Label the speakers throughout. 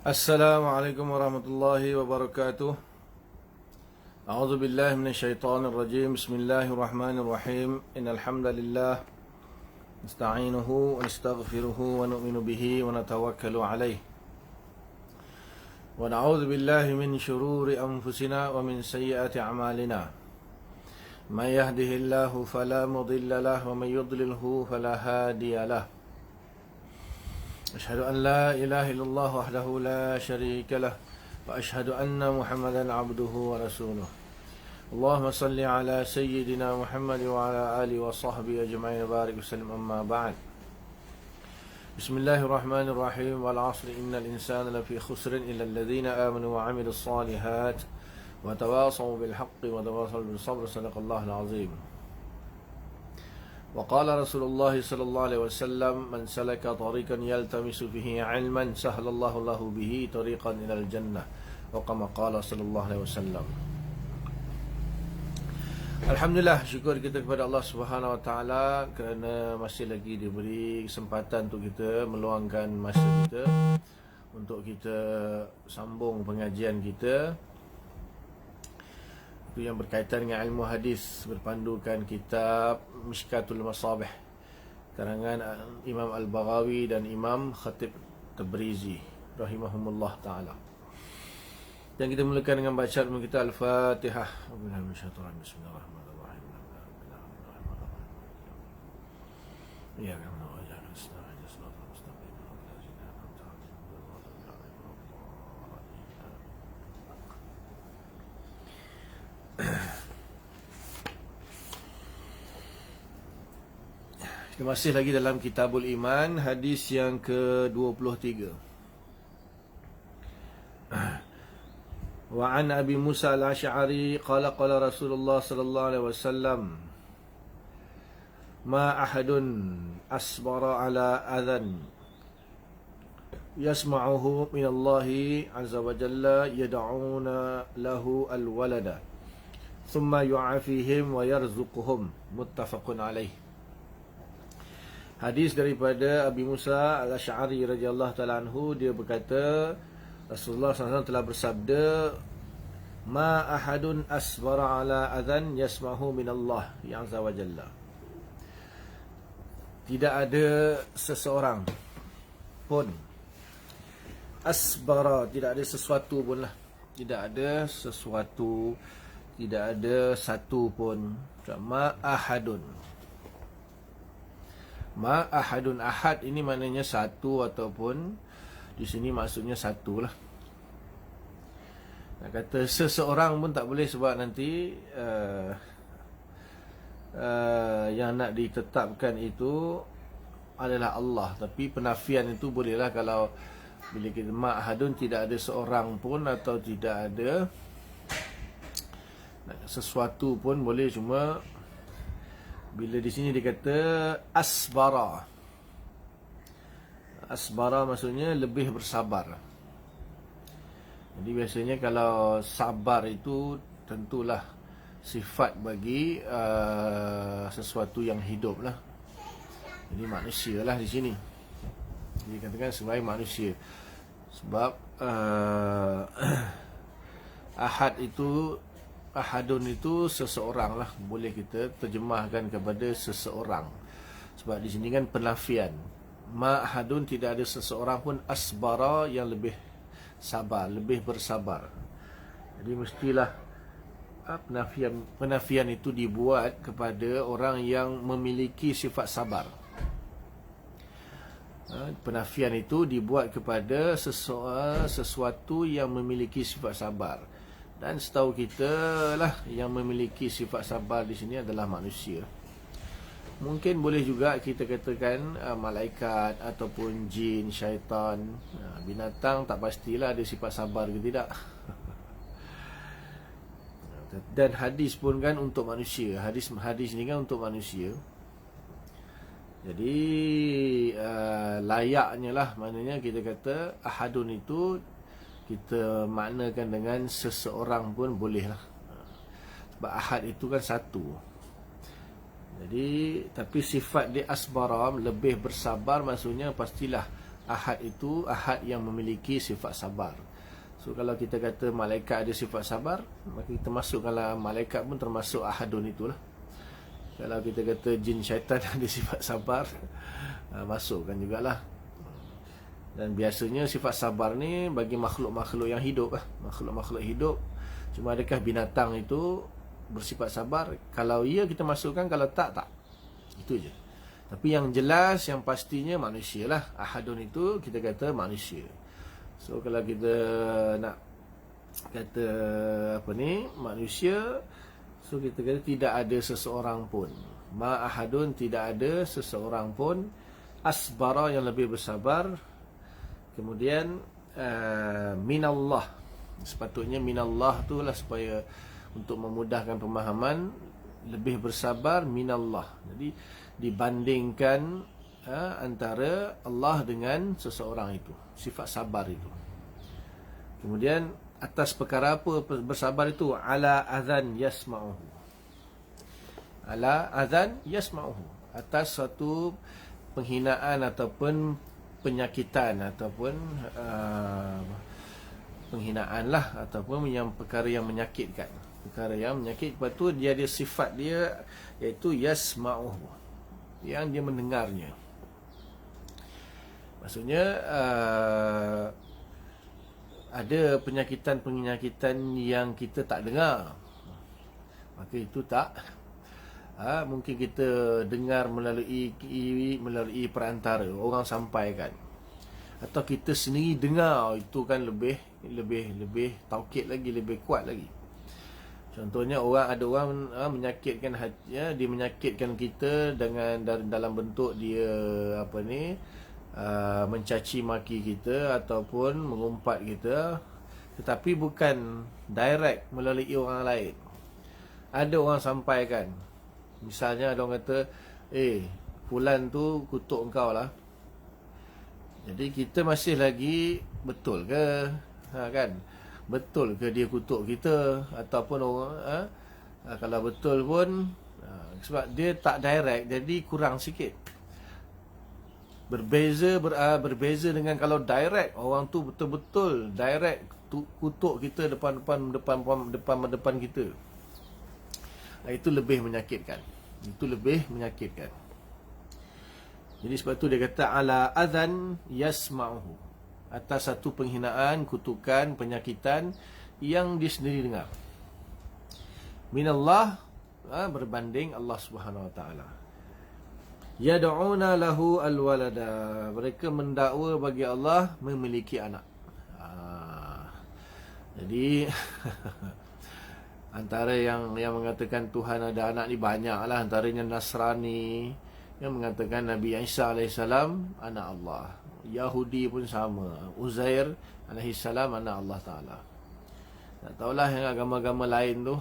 Speaker 1: Assalamualaikum warahmatullahi wabarakatuh. A'udzu billahi minasyaitonir rajim. Bismillahirrahmanirrahim. Innal hamdalillah nasta'inuhu wa nastaghfiruhu wa nu'minu bihi wa natawakkalu alayh. Wa na'udzu billahi min shururi anfusina wa min sayyiati a'malina. May yahdihillahu fala mudilla lahu wa may yudlilhu fala hadiya lahu. أشهد أن لا إله إلا الله وحده لا شريك له وأشهد أن محمدا عبده ورسوله اللهم صل على سيدنا محمد وعلى آله وصحبه أجمعين وبارك وسلم أما بعد بسم الله الرحمن الرحيم والعصر إن الإنسان لفي خسر إلا الذين آمنوا وعملوا الصالحات وتواصوا بالحق وتواصوا بالصبر صدق الله العظيم وقال رسول الله صلى الله عليه وسلم من سلك طريقا يلتمس فيه علما سهل الله له به طريقا إلى الجنة وكما قال صلى الله عليه وسلم. Alhamdulillah, syukur kita kepada Allah Subhanahu Wa Taala kerana masih lagi diberi kesempatan untuk kita meluangkan masa kita untuk kita sambung pengajian kita itu yang berkaitan dengan ilmu hadis berpandukan kitab Mishkatul Masabih karangan Imam Al-Baghawi dan Imam Khatib Tabrizi rahimahumullah taala. Dan kita mulakan dengan bacaan kita Al-Fatihah. Bismillahirrahmanirrahim. Ya kan. Kita masih lagi dalam Kitabul Iman, hadis yang ke-23. Wa an Abi Musa al-Asy'ari qala qala Rasulullah sallallahu alaihi wasallam ma ahadun asbara ala adhan yasma'uhu min Allah azza wa jalla yad'una lahu al-walada thumma yu'afihim wa yarzuquhum muttafaqun alaih. Hadis daripada Abi Musa al-Asy'ari radhiyallahu ta'ala anhu, dia berkata Rasulullah SAW telah bersabda ma ahadun asbara ala adhan yasma'hu min Allah azza wa jalla. Tidak ada seseorang pun asbara, tidak ada sesuatu pun lah, tidak ada sesuatu, tidak ada satu pun. Ma ahadun, ma ahadun, ahad ini maknanya satu ataupun di sini maksudnya satu lah. Nak kata seseorang pun tak boleh sebab nanti yang nak ditetapkan itu adalah Allah. Tapi penafian itu bolehlah kalau bila kita ma ahadun tidak ada seorang pun atau tidak ada sesuatu pun boleh. Cuma bila di sini dikata asbara, asbara maksudnya lebih bersabar. Jadi biasanya kalau sabar itu tentulah sifat bagi sesuatu yang hidup lah. Jadi manusia lah di sini. Jadi katakan sebagai manusia. Sebab ahad itu, ahadun itu seseorang lah, boleh kita terjemahkan kepada seseorang. Sebab di sini kan penafian. Ma ahadun, tidak ada seseorang pun asbara, yang lebih sabar, lebih bersabar. Jadi mestilah penafian itu dibuat kepada orang yang memiliki sifat sabar. Penafian itu dibuat kepada sesuatu yang memiliki sifat sabar. Dan setahu kita lah yang memiliki sifat sabar di sini adalah manusia. Mungkin boleh juga kita katakan malaikat ataupun jin, syaitan. Binatang tak pastilah ada sifat sabar ke tidak. Dan hadis pun kan untuk manusia. Hadis ni kan untuk manusia. Jadi layaknya lah, maknanya kita kata ahadun itu kita maknakan dengan seseorang pun boleh lah. Sebab ahad itu kan satu. Jadi tapi sifat dia asbara, lebih bersabar, maksudnya pastilah Ahad itu ahad yang memiliki sifat sabar. So kalau kita kata malaikat ada sifat sabar, maka kita masuk, kalau malaikat pun termasuk ahadun itulah. Kalau kita kata jin syaitan ada sifat sabar, masukkan jugalah. Dan biasanya sifat sabar ni bagi makhluk-makhluk yang hidup lah. Makhluk-makhluk hidup. Cuma adakah binatang itu bersifat sabar? Kalau ya kita masukkan, kalau tak, tak. Itu je. Tapi yang jelas, yang pastinya manusia lah. Ahadun itu kita kata manusia. So kalau kita nak kata manusia, so kita kata tidak ada seseorang pun, ma ahadun, tidak ada seseorang pun, asbara yang lebih bersabar. Kemudian minallah, sepatutnya minallah tu lah, supaya untuk memudahkan pemahaman, lebih bersabar minallah. Jadi dibandingkan antara Allah dengan seseorang itu, sifat sabar itu. Kemudian atas perkara apa bersabar itu? Ala adhan yasma'uhu, ala adhan yasma'uhu, atas satu penghinaan ataupun penyakitan, ataupun penghinaan lah, ataupun yang perkara yang menyakitkan, perkara yang menyakit. Lepas tu dia ada sifat dia, iaitu yasma'uhu, yang dia mendengarnya. Maksudnya ada penyakitan-penyakitan yang kita tak dengar, maka itu tak mungkin kita dengar melalui perantara orang sampaikan, atau kita sendiri dengar. Itu kan lebih taukid lagi, lebih kuat lagi. Contohnya ada orang menyakitkan hati, dia menyakitkan kita dengan dalam bentuk dia mencaci maki kita ataupun mengumpat kita, tetapi bukan direct melalui orang lain. Ada orang sampaikan, misalnya ada orang kata, fulan tu kutuk engkau lah. Jadi kita masih lagi, betul ke? Kan? Betul ke dia kutuk kita? Ataupun orang kalau betul pun, sebab dia tak direct, jadi kurang sikit. Berbeza dengan kalau direct, orang tu betul-betul direct kutuk kita depan kita. Itu lebih menyakitkan. Itu lebih menyakitkan. Jadi sebab tu dia kata ala adhan yasma'uhu, atas satu penghinaan, kutukan, penyakitan yang dia sendiri dengar. Minallah, berbanding Allah Subhanahu Wa Taala. Yad'una lahu alwalada, mereka mendakwa bagi Allah memiliki anak. Jadi antara yang mengatakan Tuhan ada anak ni banyaklah. Antaranya Nasrani yang mengatakan Nabi Isa AS anak Allah. Yahudi pun sama, Uzair AS anak Allah Ta'ala. Tak tahulah yang agama-agama lain tu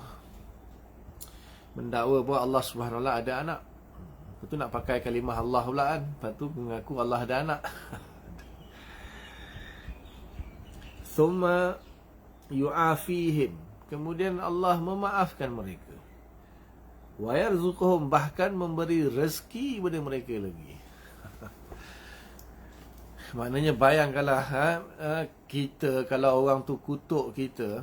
Speaker 1: mendakwa bahawa Allah Subhanahu Wa Taala ada anak. Lepas tu nak pakai kalimah Allah pula kan. Lepas tu mengaku Allah ada anak. Thumma yu'afihim, kemudian Allah memaafkan mereka. Wa yarzuquhum, bahkan memberi rezeki kepada mereka lagi. Maknanya bayangkanlah kita, kalau orang tu kutuk kita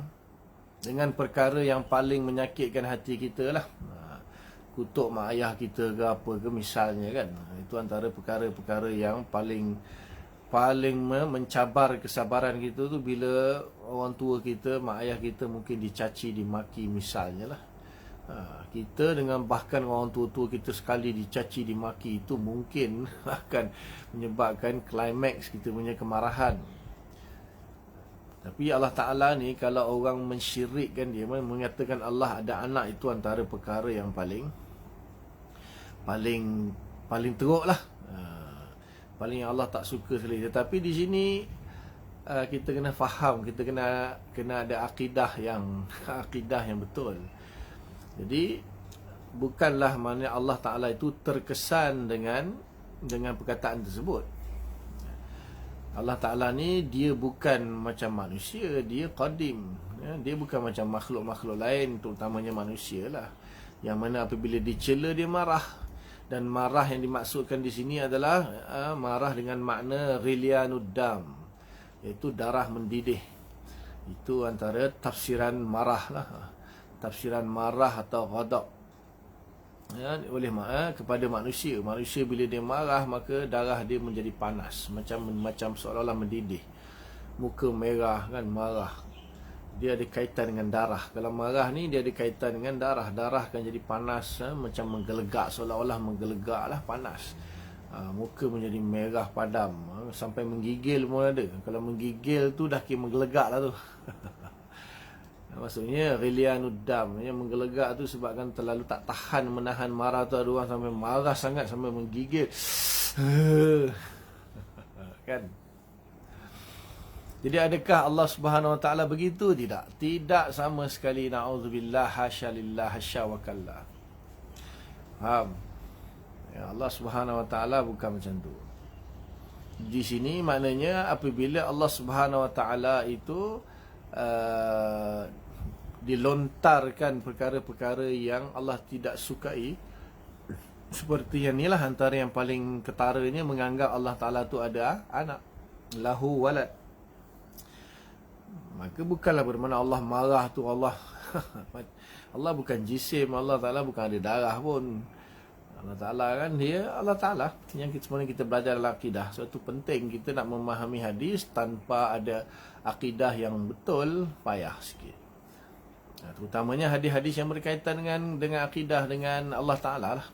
Speaker 1: dengan perkara yang paling menyakitkan hati kita lah, kutuk mak ayah kita ke apa ke misalnya kan. Itu antara perkara-perkara yang paling mencabar kesabaran kita tu, bila orang tua kita, mak ayah kita mungkin dicaci, dimaki misalnya lah. Kita dengan bahkan orang tua-tua kita sekali dicaci, dimaki, itu mungkin akan menyebabkan klimaks kita punya kemarahan. Tapi Allah Ta'ala ni, kalau orang mensyirikkan dia, mengatakan Allah ada anak, itu antara perkara yang paling teruk lah. Paling yang Allah tak suka sekali. Tetapi di sini kita kena faham, kita kena ada akidah yang betul. Jadi bukanlah maknanya Allah Ta'ala itu terkesan dengan perkataan tersebut. Allah Ta'ala ni dia bukan macam manusia, dia qadim, dia bukan macam makhluk-makhluk lain, terutamanya manusia lah, yang mana apabila dicela dia marah, Dan marah yang dimaksudkan di sini adalah marah dengan makna ghilyaanud dam, iaitu darah mendidih. Itu antara tafsiran marah lah. Tafsiran marah atau ghadab, ya, oleh kepada manusia. Manusia bila dia marah, maka darah dia menjadi panas, macam seolah-olah mendidih. Muka merah kan, marah. Dia ada kaitan dengan darah. Kalau marah ni dia ada kaitan dengan darah. Darah akan jadi panas, macam menggelegak, seolah-olah menggelegak lah, panas. Muka menjadi merah padam, sampai menggigil pun ada. Kalau menggigil tu dah kira menggelegak lah tu. Maksudnya ghilyaanud dam, yang menggelegak tu sebabkan terlalu tak tahan menahan marah tu. Ada orang sampai marah sangat sampai menggigil. Kan? Jadi adakah Allah Subhanahu Wa Taala begitu? Tidak. Tidak sama sekali. Na'udzubillah, hasya lillah, hasya wa kalla. Faham? Ya, Allah Subhanahu Wa Taala bukan macam tu. Di sini maknanya apabila Allah Subhanahu Wa Taala itu dilontarkan perkara-perkara yang Allah tidak sukai, seperti yang inilah antara yang paling ketaranya menganggap Allah Ta'ala tu ada anak, lahu walad. Maka bukanlah bermakna Allah marah tu Allah Allah bukan jisim, Allah Ta'ala bukan ada darah pun. Allah Ta'ala kan dia Allah Ta'ala. Yang sebenarnya kita belajar dalam akidah, suatu penting kita nak memahami hadis tanpa ada akidah yang betul, payah sikit. Terutamanya hadis-hadis yang berkaitan dengan akidah dengan Allah Ta'ala lah.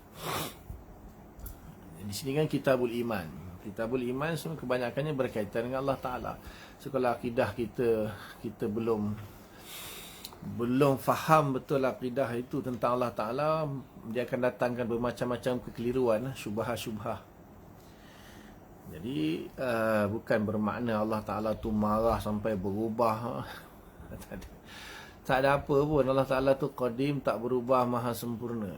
Speaker 1: Di sini kan kitabul iman. Kitabul iman semua kebanyakannya berkaitan dengan Allah Ta'ala. So kalau akidah kita belum faham betul akidah itu tentang Allah Ta'ala, dia akan datangkan bermacam-macam kekeliruan, syubhah-syubhah. Jadi bukan bermakna Allah Ta'ala tu marah sampai berubah. Tak ada apa pun. Allah Ta'ala tu qadim, tak berubah, maha sempurna.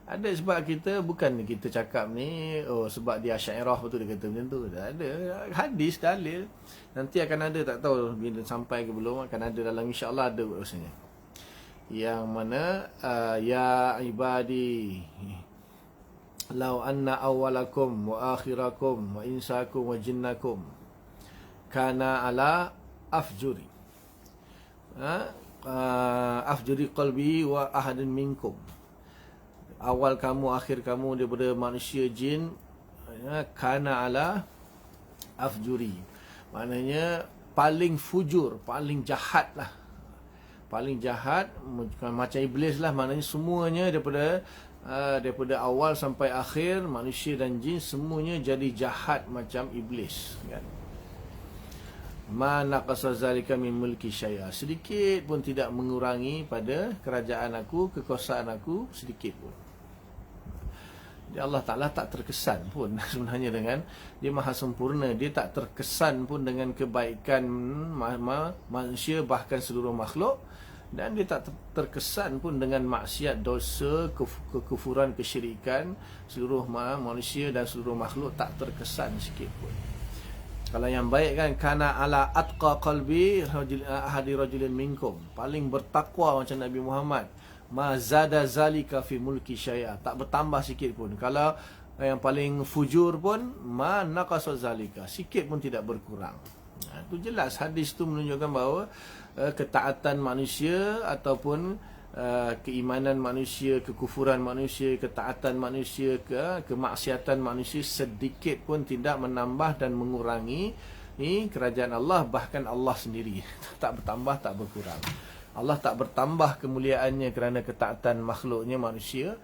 Speaker 1: Ada sebab kita, bukan kita cakap ni sebab dia Asy'ariyah betul dia kata macam tu. Tak ada. Hadis, dalil. Nanti akan ada, tak tahu bila sampai ke belum, akan ada dalam, insya-Allah ada rasanya. Yang mana ya ibadi law anna awwalakum wa akhirakum wa insakum wa jinnakum kana ala afjuri afjuri qalbi wa ahadin minkum. Awal kamu, akhir kamu daripada manusia, jin, kana ala afjuri, maknanya paling fujur, paling jahat lah, paling jahat, macam iblis lah. Maknanya semuanya daripada awal sampai akhir, manusia dan jin semuanya jadi jahat macam iblis, kan? Ma naqasa zalika min mulki syai'a, sedikit pun tidak mengurangi pada kerajaan aku, kekuasaan aku, sedikit pun. Jadi Allah Ta'ala tak terkesan pun sebenarnya dengan dia maha sempurna. Dia tak terkesan pun dengan kebaikan manusia, bahkan seluruh makhluk. Dan dia tak terkesan pun dengan maksiat, dosa, kekufuran, kesyirikan seluruh manusia dan seluruh makhluk. Tak terkesan sikit pun. Kalau yang baik kan, kana ala atqa qalbi ahadi rajulin minkum, paling bertakwa macam Nabi Muhammad. Ma zada zalika fi mulki syai'a, tak bertambah sikit pun. Kalau yang paling fujur pun, ma naqasa zalika, sikit pun tidak berkurang. Itu jelas hadis tu menunjukkan bahawa ketaatan manusia ataupun keimanan manusia, kekufuran manusia, ketaatan manusia, kemaksiatan manusia sedikit pun tidak menambah dan mengurangi kerajaan Allah, bahkan Allah sendiri. Tak bertambah, tak berkurang. Allah tak bertambah kemuliaannya kerana ketaatan makhluknya manusia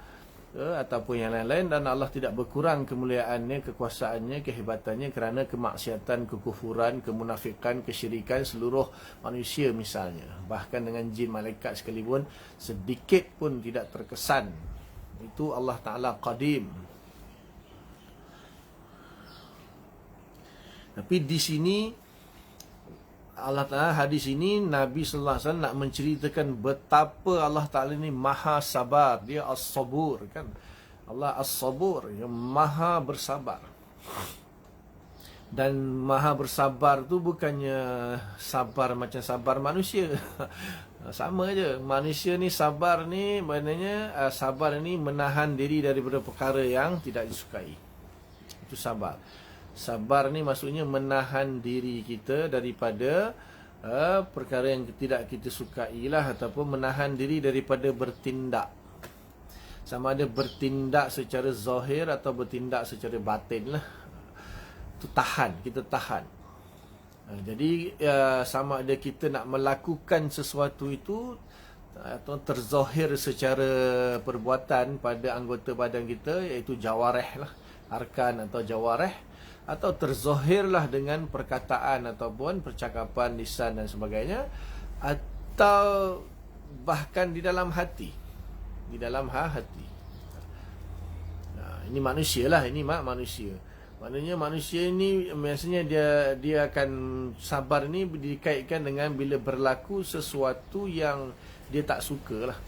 Speaker 1: ataupun yang lain-lain, dan Allah tidak berkurang kemuliaannya, kekuasaannya, kehebatannya kerana kemaksiatan, kekufuran, kemunafikan, kesyirikan seluruh manusia misalnya. Bahkan dengan jin, malaikat sekalipun sedikit pun tidak terkesan. Itu Allah Ta'ala qadim. Tapi di sini Allah Ta'ala, hadis ini Nabi Sallallahu Alaihi Wasallam nak menceritakan betapa Allah Ta'ala ini maha sabar. Dia as-sabur, kan? Allah as-sabur, yang maha bersabar. Dan maha bersabar tu bukannya sabar macam sabar manusia. Sama je. Manusia ni sabar ni maknanya sabar ni menahan diri daripada perkara yang tidak disukai. Itu sabar. Sabar ni maksudnya menahan diri kita daripada perkara yang tidak kita sukai lah, ataupun menahan diri daripada bertindak. Sama ada bertindak secara zahir atau bertindak secara batin lah. Itu tahan, kita tahan. Jadi sama ada kita nak melakukan sesuatu itu atau terzahir secara perbuatan pada anggota badan kita, iaitu jawareh lah, arkan atau jawareh, atau terzahirlah dengan perkataan ataupun percakapan lisan dan sebagainya, atau bahkan di dalam hati, di dalam hati. Ini manusia lah, ini manusia. Maknanya manusia ni biasanya dia akan sabar ni dikaitkan dengan bila berlaku sesuatu yang dia tak suka lah.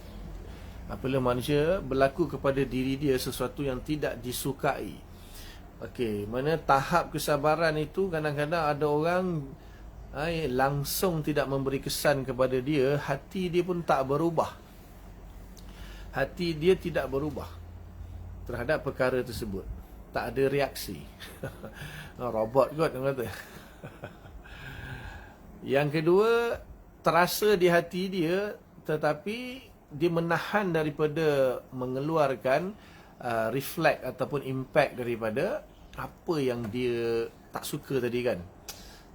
Speaker 1: Apabila manusia berlaku kepada diri dia sesuatu yang tidak disukai. Okey, mana tahap kesabaran itu kadang-kadang ada orang langsung tidak memberi kesan kepada dia, hati dia pun tak berubah. Hati dia tidak berubah terhadap perkara tersebut. Tak ada reaksi. Robot kot orang kata. Yang kedua, terasa di hati dia, tetapi dia menahan daripada mengeluarkan reflect ataupun impact daripada apa yang dia tak suka tadi kan.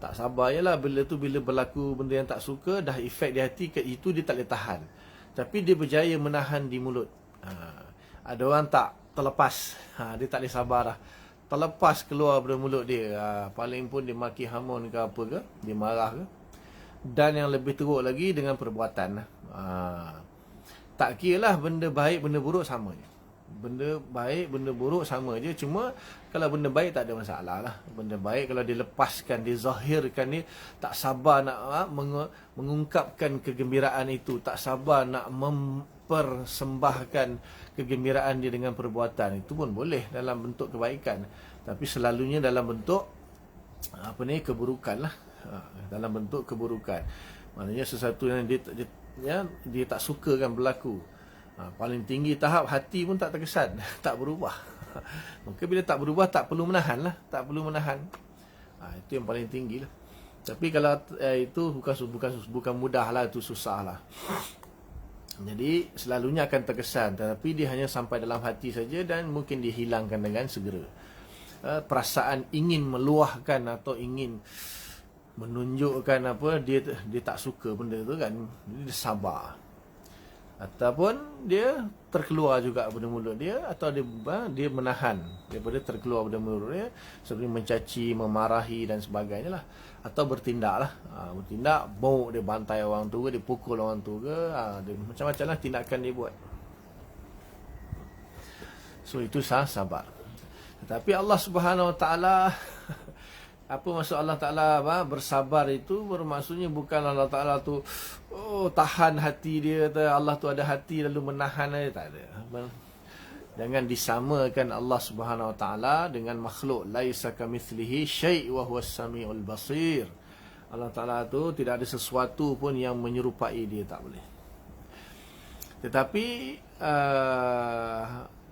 Speaker 1: Tak sabar je lah, bila berlaku benda yang tak suka, dah efek di hati, itu dia tak boleh tahan. Tapi dia berjaya menahan di mulut. Ada orang tak terlepas, dia tak boleh sabar lah, terlepas keluar dari mulut dia. Paling pun dia maki hamun ke apa ke, dia marah ke. Dan yang lebih teruk lagi dengan perbuatan. Tak kira lah benda baik, benda buruk sama je. Benda baik, benda buruk sama je. Cuma kalau benda baik tak ada masalah lah. Benda baik kalau dilepaskan, dizahirkan, dia tak sabar nak mengungkapkan kegembiraan itu, tak sabar nak mempersembahkan kegembiraan dia dengan perbuatan, itu pun boleh dalam bentuk kebaikan. Tapi selalunya dalam bentuk keburukan lah. Dalam bentuk keburukan. Maknanya sesuatu yang dia tak suka kan berlaku. Paling tinggi tahap hati pun tak terkesan, tak berubah. Maka bila tak berubah, tak perlu menahan lah, tak perlu menahan. Itu yang paling tinggi lah. Tapi kalau itu bukan mudah lah, itu susah lah. Jadi selalunya akan terkesan, tetapi dia hanya sampai dalam hati saja dan mungkin dihilangkan dengan segera. Perasaan ingin meluahkan atau ingin menunjukkan apa dia tak suka benda tu kan, dia sabar. Ataupun dia terkeluar juga pada mulut dia, atau dia menahan daripada terkeluar pada mulut dia, seperti mencaci, memarahi dan sebagainya lah. Atau bertindak lah, bertindak, bau dia bantai orang tu ke, dia pukul orang tu ke, dia macam-macam lah tindakan dia buat. So itu sabar. Tetapi Allah Subhanahu Wa Taala apa maksud Allah Ta'ala bersabar itu, bermaksudnya bukan Allah Ta'ala tu tahan hati dia, Allah tu ada hati lalu menahan dia, tak ada. Jangan disamakan Allah Subhanahu Wa Taala dengan makhluk. Laisa kamitslihi syai' wa huwas samiul basir. Allah Ta'ala tu tidak ada sesuatu pun yang menyerupai dia, tak boleh. Tetapi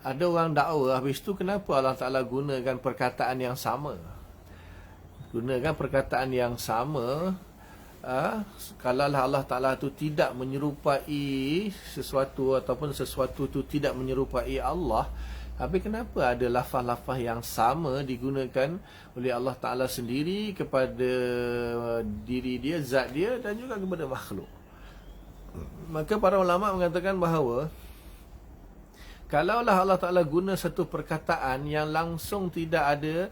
Speaker 1: ada orang dakwa, habis tu kenapa Allah Ta'ala gunakan perkataan yang sama? Gunakan perkataan yang sama, kalaulah Allah Ta'ala tu tidak menyerupai sesuatu, ataupun sesuatu tu tidak menyerupai Allah, habis kenapa ada lafaz-lafaz yang sama digunakan oleh Allah Ta'ala sendiri kepada diri dia, zat dia, dan juga kepada makhluk? Maka para ulama mengatakan bahawa kalaulah Allah Ta'ala guna satu perkataan yang langsung tidak ada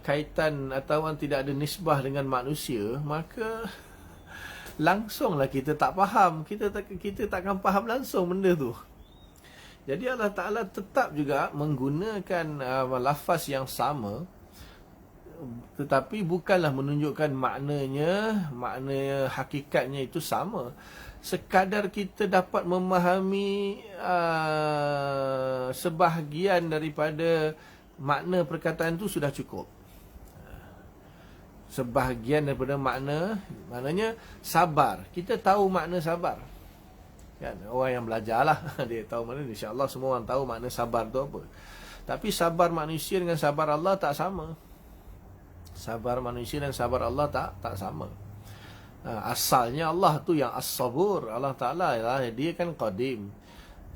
Speaker 1: kaitan atau tidak ada nisbah dengan manusia, maka langsunglah kita tak faham, kita takkan faham langsung benda tu. Jadi Allah Ta'ala tetap juga menggunakan lafaz yang sama, tetapi bukanlah menunjukkan makna hakikatnya itu sama. Sekadar kita dapat memahami sebahagian daripada makna perkataan itu sudah cukup. sebahagian daripada maknanya sabar. Kita tahu makna sabar. Kan, orang yang belajar lah, dia tahu makna. InsyaAllah semua orang tahu makna sabar tu apa. Tapi sabar manusia dengan sabar Allah tak sama. Sabar manusia dan sabar Allah tak sama. Asalnya Allah tu yang as-sabur. Allah Ta'ala dia kan qadim.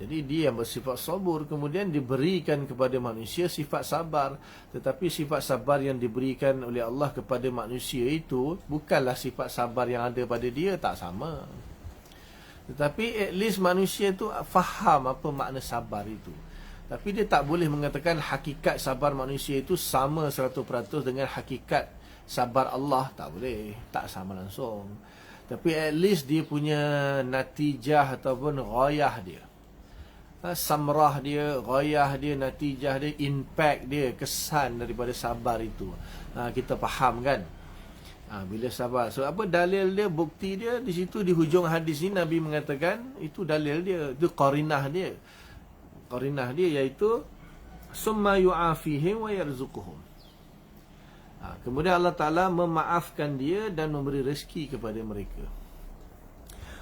Speaker 1: Jadi dia yang bersifat sabur, kemudian diberikan kepada manusia sifat sabar. Tetapi sifat sabar yang diberikan oleh Allah kepada manusia itu bukanlah sifat sabar yang ada pada dia, tak sama. Tetapi at least manusia itu faham apa makna sabar itu. Tapi dia tak boleh mengatakan hakikat sabar manusia itu sama 100% dengan hakikat sabar Allah. Tak boleh, tak sama langsung. Tapi at least dia punya natijah ataupun ghayah dia, samrah dia, ghayah dia, natijah dia, impact dia, kesan daripada sabar itu, kita faham kan. Bila sabar, so apa dalil dia, bukti dia di situ, di hujung hadis ini Nabi mengatakan itu dalil dia, itu qarinah dia. Qarinah dia iaitu summa yu'afihim wa yarzuquhum. Kemudian Allah Ta'ala memaafkan dia dan memberi rezeki kepada mereka.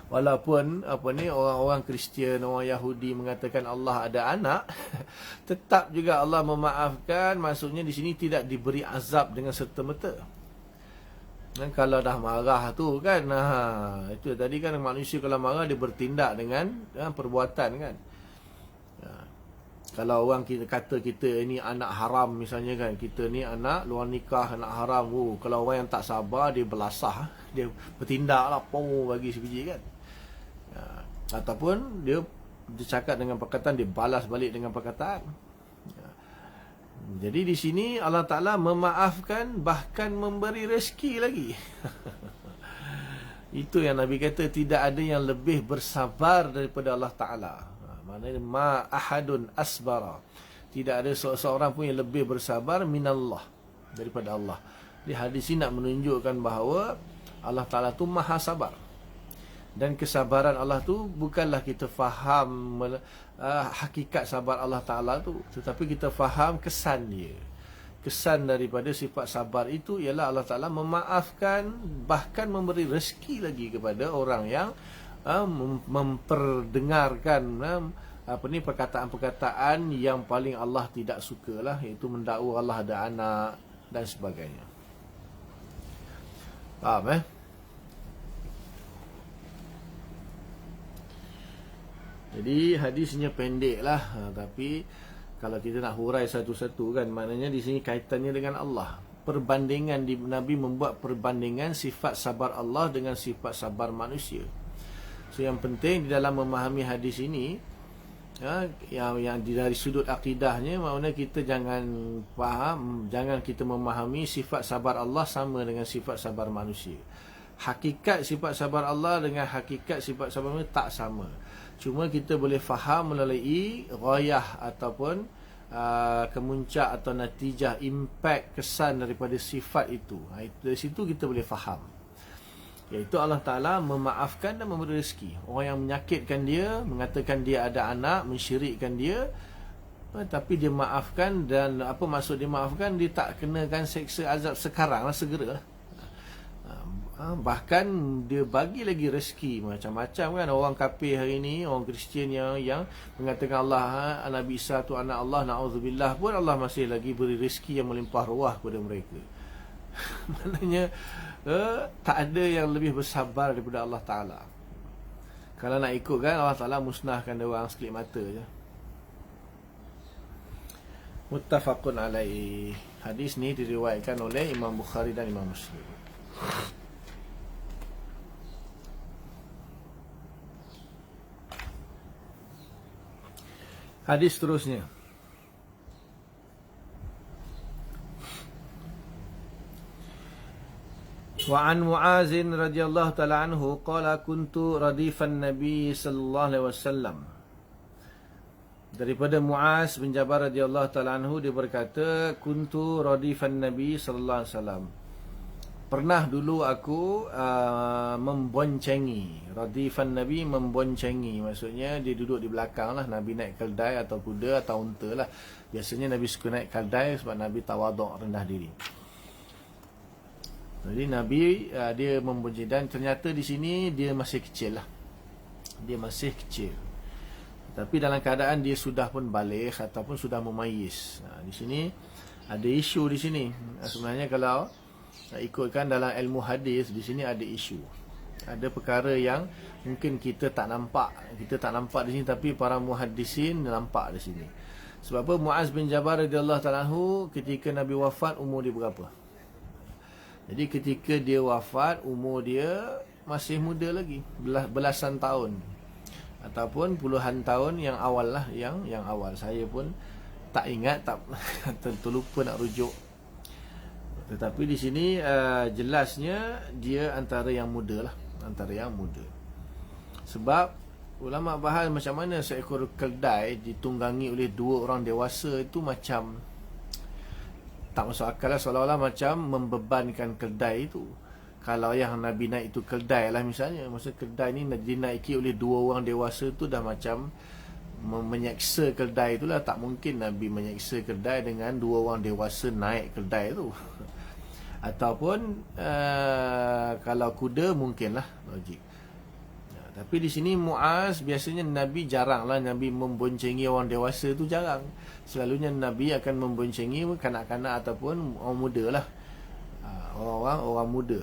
Speaker 1: Walaupun orang-orang Kristian, orang Yahudi mengatakan Allah ada anak, tetap juga Allah memaafkan. Maksudnya di sini tidak diberi azab dengan serta-merta. Dan kalau dah marah tu kan, itu tadi kan manusia kalau marah dia bertindak dengan perbuatan kan. Kalau orang kata kita ni anak haram misalnya kan, kita ni anak luar nikah, anak haram. Kalau orang yang tak sabar, dia belasah, dia bertindak lah, bagi sebiji kan. Ataupun dia cakap dengan perkataan, dia balas balik dengan perkataan. Jadi di sini Allah Ta'ala memaafkan, bahkan memberi rezeki lagi. Itu yang Nabi kata, tidak ada yang lebih bersabar daripada Allah Ta'ala. Maknanya ma ahadun asbara, tidak ada seorang pun yang lebih bersabar minallah, daripada Allah. Di hadis ini nak menunjukkan bahawa Allah Ta'ala tu maha sabar. Dan kesabaran Allah tu bukanlah kita faham hakikat sabar Allah Ta'ala tu, tetapi kita faham kesan dia. Kesan daripada sifat sabar itu ialah Allah Ta'ala memaafkan, bahkan memberi rezeki lagi kepada orang yang memperdengarkan perkataan-perkataan yang paling Allah tidak sukalah, iaitu mendakwa Allah ada anak dan sebagainya. Faham Jadi hadisnya pendek lah, tapi kalau kita nak hurai satu-satu kan, maknanya di sini kaitannya dengan Allah. Perbandingan, Nabi membuat perbandingan sifat sabar Allah dengan sifat sabar manusia. So yang penting di dalam memahami hadis ini, yang dari sudut akidahnya, maknanya kita jangan kita memahami sifat sabar Allah sama dengan sifat sabar manusia. Hakikat sifat sabar Allah dengan hakikat sifat sabar manusia tak sama. Cuma kita boleh faham melalui ghayah ataupun kemuncak atau natijah, impact, kesan daripada sifat itu. Dari situ kita boleh faham, iaitu Allah Ta'ala memaafkan dan memberi rezeki. Orang yang menyakitkan dia, mengatakan dia ada anak, mensyirikkan dia, tapi dia maafkan. Dan apa maksud dia maafkan? Dia tak kenakan seksa azab sekarang lah, segera lah. Bahkan dia bagi lagi rezeki macam-macam kan. Orang kafir hari ni, orang Kristian yang mengatakan Allah, Nabi Isa tu anak Allah, na'udzubillah, pun Allah masih lagi beri rezeki yang melimpah ruah kepada mereka. Maknanya tak ada yang lebih bersabar daripada Allah Ta'ala. Kalau nak ikut kan, Allah Ta'ala musnahkan dia orang sekelip mata je. Muttafaqun alaih. Hadis ni diriwayatkan oleh Imam Bukhari dan Imam Muslim. Hadis seterusnya. Wa an Mu'az radhiyallahu ta'ala anhu qala kuntu radifan Nabi sallallahu alaihi wasallam. Daripada Mu'az bin Jabal radhiyallahu ta'ala anhu, dia berkata, kuntu radifan Nabi sallallahu alaihi wasallam. Pernah dulu aku memboncengi. Radifan Nabi, memboncengi, maksudnya dia duduk di belakang lah. Nabi naik keldai atau kuda atau unta lah. Biasanya Nabi suka naik keldai sebab Nabi tawaduk, rendah diri. Jadi Nabi dia membonceng, dan ternyata di sini dia masih kecil lah. Dia masih kecil. Tapi dalam keadaan dia sudah pun baligh ataupun sudah mumayyiz. Di sini ada isu di sini. Sebenarnya kalau ikutkan dalam ilmu hadis, di sini ada isu. Ada perkara yang mungkin kita tak nampak. Kita tak nampak di sini, tapi para muhaddisin nampak di sini. Sebab apa? Muaz bin Jabal radhiyallahu ta'ala anhu ketika Nabi wafat umur dia berapa? Jadi ketika dia wafat umur dia masih muda lagi, belasan tahun ataupun puluhan tahun yang awal lah, yang awal. Saya pun tak ingat, tak terlupa nak rujuk. Tetapi di sini jelasnya dia antara yang muda lah, antara yang muda. Sebab ulama bahas macam mana seekor keldai ditunggangi oleh dua orang dewasa, itu macam tak masuk akal lah, seolah-olah macam membebankan keldai itu. Kalau yang Nabi naik itu keldai lah misalnya, maksud keldai ni dinaiki oleh dua orang dewasa, tu dah macam menyeksa keldai itulah. Tak mungkin Nabi menyeksa keldai dengan dua orang dewasa naik keldai tu. Ataupun kalau kuda mungkinlah, logik. Tapi di sini Muaz, biasanya Nabi jaranglah Nabi memboncengi orang dewasa, tu jarang. Selalunya Nabi akan memboncengi kanak-kanak ataupun orang muda lah, orang muda.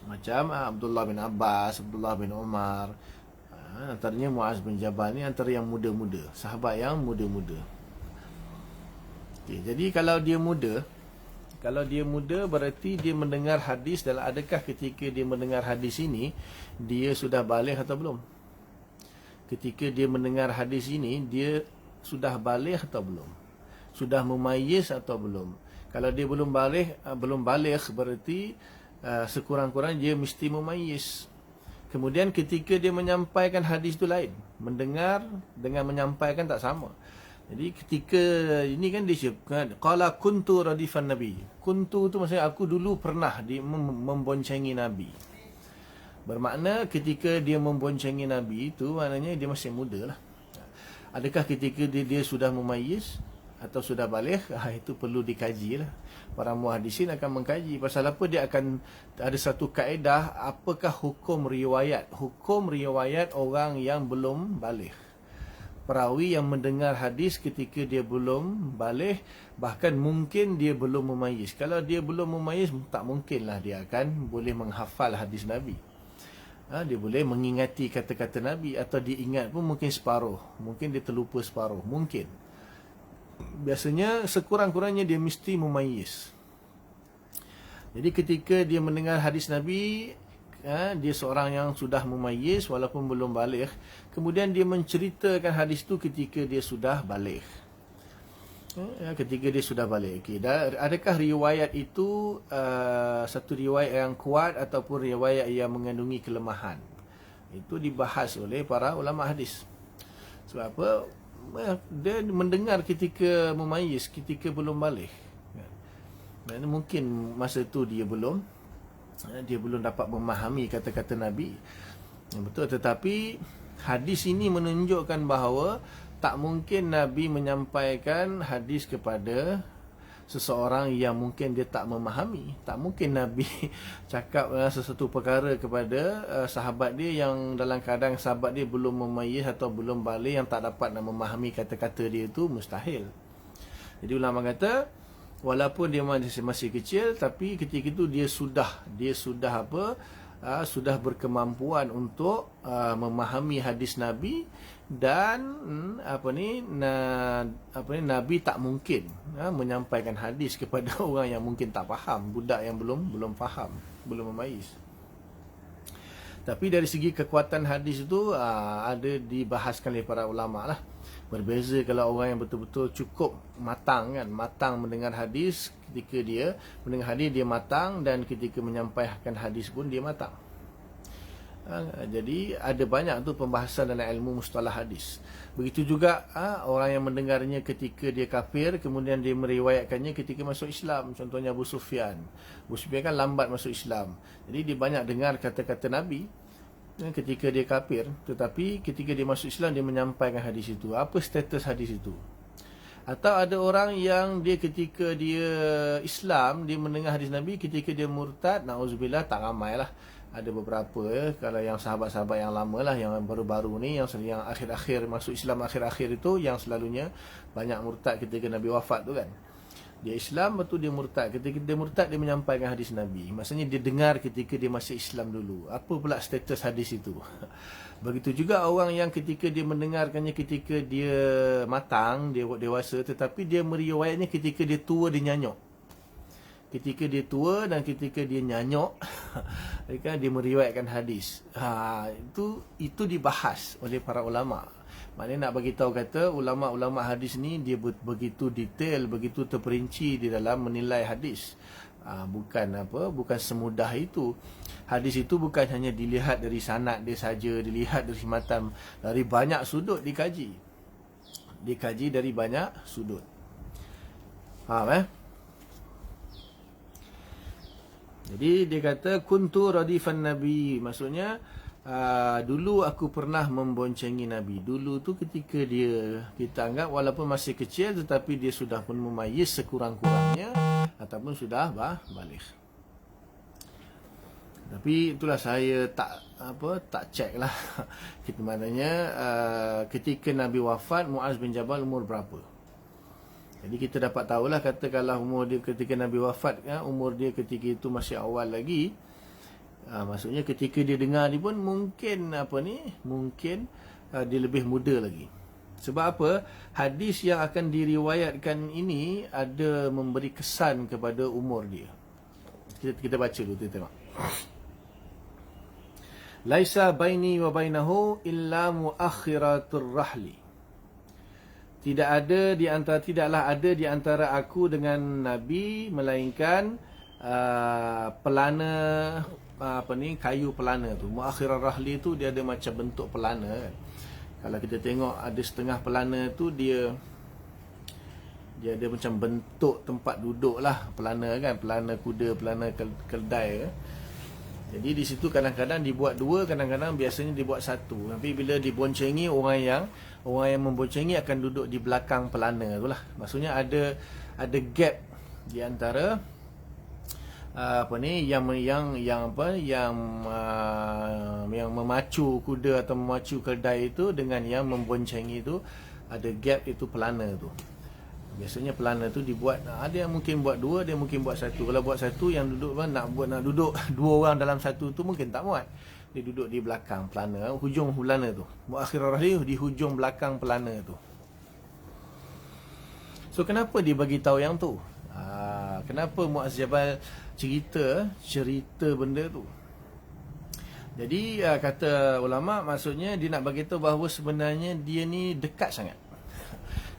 Speaker 1: Macam Abdullah bin Abbas, Abdullah bin Umar. Antaranya Muaz bin Jabal ni antara yang muda-muda, sahabat yang muda-muda. Okay, jadi kalau dia muda berarti dia mendengar hadis. Dan adakah ketika dia mendengar hadis ini dia sudah baligh atau belum? Ketika dia mendengar hadis ini dia sudah baligh atau belum? Sudah mumayyiz atau belum? Kalau dia belum baligh berarti sekurang-kurang dia mesti mumayyiz. Kemudian ketika dia menyampaikan hadis itu lain. Mendengar dengan menyampaikan tak sama. Jadi ketika ini kan dia sebutkan qala kuntu radifan nabi. Kuntu tu maksudnya aku dulu pernah memboncengi Nabi. Bermakna ketika dia memboncengi Nabi itu maknanya dia masih muda lah. Adakah ketika dia sudah mumayyiz atau sudah baligh? Itu perlu dikaji lah. Para muhaddisin akan mengkaji. Pasal apa? Dia akan ada satu kaedah, apakah hukum riwayat orang yang belum baligh. Perawi yang mendengar hadis ketika dia belum baligh, bahkan mungkin dia belum mumayyiz. Kalau dia belum mumayyiz, tak mungkinlah dia akan boleh menghafal hadis Nabi. Dia boleh mengingati kata-kata Nabi, atau dia ingat pun mungkin separuh, mungkin dia terlupa separuh, mungkin. Biasanya sekurang-kurangnya dia mesti mumayyiz. Jadi ketika dia mendengar hadis Nabi, dia seorang yang sudah mumayyiz walaupun belum baligh, kemudian dia menceritakan hadis itu ketika dia sudah baligh. Ketika dia sudah baligh. Okay. Adakah riwayat itu satu riwayat yang kuat ataupun riwayat yang mengandungi kelemahan? Itu dibahas oleh para ulama hadis. Sebab apa? Dia mendengar ketika mumayyiz, ketika belum baligh. Dan mungkin masa itu dia belum dapat memahami kata-kata Nabi. Betul, tetapi hadis ini menunjukkan bahawa tak mungkin Nabi menyampaikan hadis kepada seseorang yang mungkin dia tak memahami. Tak mungkin Nabi cakap sesuatu perkara kepada sahabat dia yang dalam keadaan sahabat dia belum mumayyiz atau belum baligh, yang tak dapat nak memahami kata-kata dia, itu mustahil. Jadi ulama kata walaupun dia masih kecil, tapi ketika itu dia sudah berkemampuan untuk memahami hadis Nabi. Dan Nabi tak mungkin menyampaikan hadis kepada orang yang mungkin tak faham, budak yang belum faham, belum memayyiz. Tapi dari segi kekuatan hadis itu ada dibahaskan oleh para ulama lah. Berbeza kalau orang yang betul-betul cukup matang mendengar hadis, ketika dia mendengar hadis dia matang, dan ketika menyampaikan hadis pun dia matang. Jadi ada banyak tu pembahasan dalam ilmu mustalah hadis. Begitu juga orang yang mendengarnya ketika dia kafir, kemudian dia meriwayatkannya ketika masuk Islam. Contohnya Abu Sufyan. Abu Sufyan kan lambat masuk Islam, jadi dia banyak dengar kata-kata Nabi ketika dia kafir, tetapi ketika dia masuk Islam dia menyampaikan hadis itu. Apa status hadis itu? Atau ada orang yang dia ketika dia Islam, dia mendengar hadis Nabi, ketika dia murtad, na'udzubillah, tak ramai lah. Ada beberapa kalau yang sahabat-sahabat yang lama lah, yang baru-baru ni, yang akhir-akhir masuk Islam akhir-akhir itu, yang selalunya banyak murtad ketika Nabi wafat tu kan. Dia Islam, lepas tu dia murtad. Ketika dia murtad, dia menyampaikan hadis Nabi. Maksudnya dia dengar ketika dia masih Islam dulu. Apa pula status hadis itu? Begitu juga orang yang ketika dia mendengarkannya ketika dia matang, dia dewasa, tetapi dia meriwayatnya ketika dia tua, dia nyanyok. Ketika dia tua dan ketika dia nyanyok, dia meriwayatkan hadis. Itu dibahas oleh para ulama. Maknanya nak bagi tahu kata ulama-ulama hadis ni dia begitu detail, begitu terperinci di dalam menilai hadis. Bukan semudah itu. Hadis itu bukan hanya dilihat dari sanad dia saja, dilihat dari matan, dari banyak sudut dikaji. Dikaji dari banyak sudut. Faham Jadi dia kata kuntu radifan nabi, maksudnya dulu aku pernah memboncengi Nabi. Dulu tu ketika kita anggap walaupun masih kecil, tetapi dia sudah pun memayyiz sekurang-kurangnya ataupun sudah baligh. Tapi itulah saya tak cek lah. Kita maknanya ketika Nabi wafat, Muaz bin Jabal umur berapa? Jadi kita dapat tahulah, katakanlah umur dia ketika Nabi wafat, umur dia ketika itu masih awal lagi. Maksudnya ketika dia dengar ni pun mungkin dia lebih muda lagi. Sebab apa? Hadis yang akan diriwayatkan ini ada memberi kesan kepada umur dia. Kita baca dulu, kita tengok. Laisa baini wa bainahu illa muakhiratur rahli. Tidaklah ada di antara aku dengan Nabi melainkan pelana kayu pelana tu. Muakhirah rahli tu dia ada macam bentuk pelana kan. Kalau kita tengok ada setengah pelana tu dia ada macam bentuk tempat duduk lah, pelana kan, pelana kuda, pelana keldai kan. Jadi di situ kadang-kadang dibuat dua, kadang-kadang biasanya dibuat satu. Tapi bila diboncengi, orang yang memboncengi akan duduk di belakang pelana tu lah. Maksudnya ada gap di antara yang memacu kuda atau memacu keldai itu dengan yang memboncengi itu, ada gap, itu pelana tu. Biasanya pelana tu dibuat, ada yang mungkin buat dua, dia mungkin buat satu. Kalau buat satu, yang duduk nak duduk dua orang dalam satu tu mungkin tak muat. Dia duduk di belakang pelana, hujung pelana tu. Muakhirah rahli di hujung belakang pelana tu. So kenapa dia bagi tahu yang tu? Kenapa Muaz Jabal cerita benda tu? Jadi kata ulama, maksudnya dia nak bagi tahu bahawa sebenarnya dia ni dekat sangat.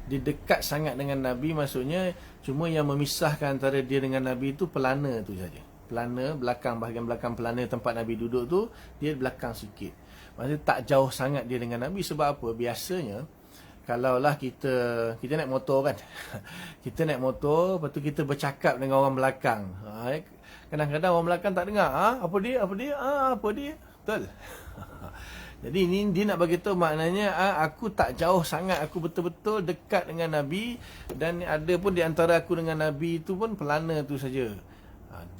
Speaker 1: Dia dekat sangat dengan Nabi, maksudnya cuma yang memisahkan antara dia dengan Nabi itu pelana tu saja. Pelana belakang, bahagian belakang pelana tempat Nabi duduk tu, dia belakang sikit. Maksudnya tak jauh sangat dia dengan Nabi. Sebab apa? Biasanya kalaulah kita naik motor kan. Kita naik motor, lepas tu kita bercakap dengan orang belakang. Kadang-kadang orang belakang tak dengar. Apa dia? Betul. Jadi ini dia nak bagi tahu maknanya aku tak jauh sangat, aku betul-betul dekat dengan Nabi, dan ada pun di antara aku dengan Nabi itu pun pelana tu saja.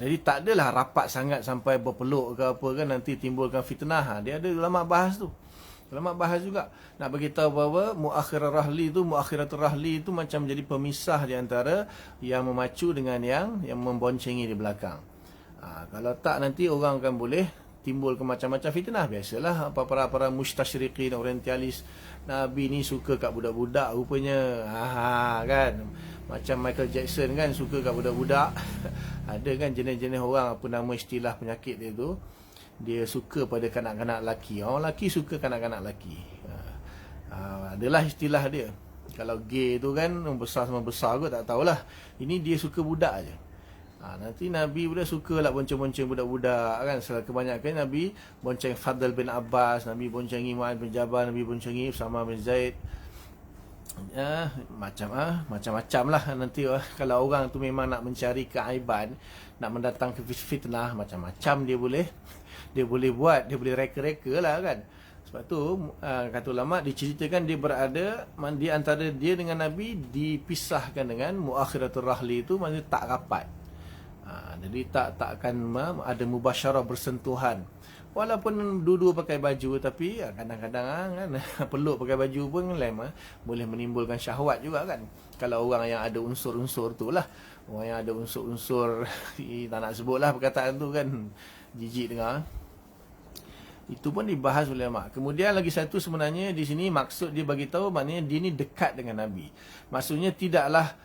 Speaker 1: Jadi tak adalah rapat sangat sampai berpeluk ke apa kan, nanti timbulkan fitnah. Dia ada ulama bahas tu. Ulama bahas juga nak bagi tahu bahawa muakhiratul rahli itu macam jadi pemisah di antara yang memacu dengan yang memboncengi di belakang. Kalau tak, nanti orang akan boleh timbul ke macam-macam fitnah. Biasalah para mustasyriqin, orientalis, Nabi ni suka kat budak-budak rupanya. Kan, macam Michael Jackson kan, suka kat budak-budak. Ada kan jenis-jenis orang, apa nama istilah penyakit dia tu, dia suka pada kanak-kanak lelaki. Orang lelaki suka kanak-kanak lelaki. Adalah istilah dia. Kalau gay tu kan besar sama besar kot, tak tahulah. Ini dia suka budak aje. Nanti Nabi pula suka lah bonceng-bonceng budak-budak kan. Kebanyakan Nabi bonceng Fadl bin Abbas, Nabi boncengi Muaz bin Jabal, Nabi boncengi Usama bin Zaid. Macam-macam lah. Nanti kalau orang tu memang nak mencari keaiban, nak mendatangkan fitnah, macam-macam dia boleh buat, dia boleh reka-reka lah kan. Sebab tu kata ulama diceritakan dia berada di antara dia dengan Nabi dipisahkan dengan muakhiratul rahli, itu maksudnya tak rapat. Jadi takkan ada mubasyarah, bersentuhan. Walaupun dua-dua pakai baju, tapi kadang-kadang kan peluk pakai baju pun boleh menimbulkan syahwat juga kan. Kalau orang yang ada unsur-unsur tu lah, orang yang ada unsur-unsur tak nak sebut lah perkataan tu kan, jijik dengar. Itu pun dibahas oleh ulama. Kemudian lagi satu, sebenarnya di sini maksud dia bagi tahu maknanya dia ni dekat dengan Nabi. Maksudnya tidaklah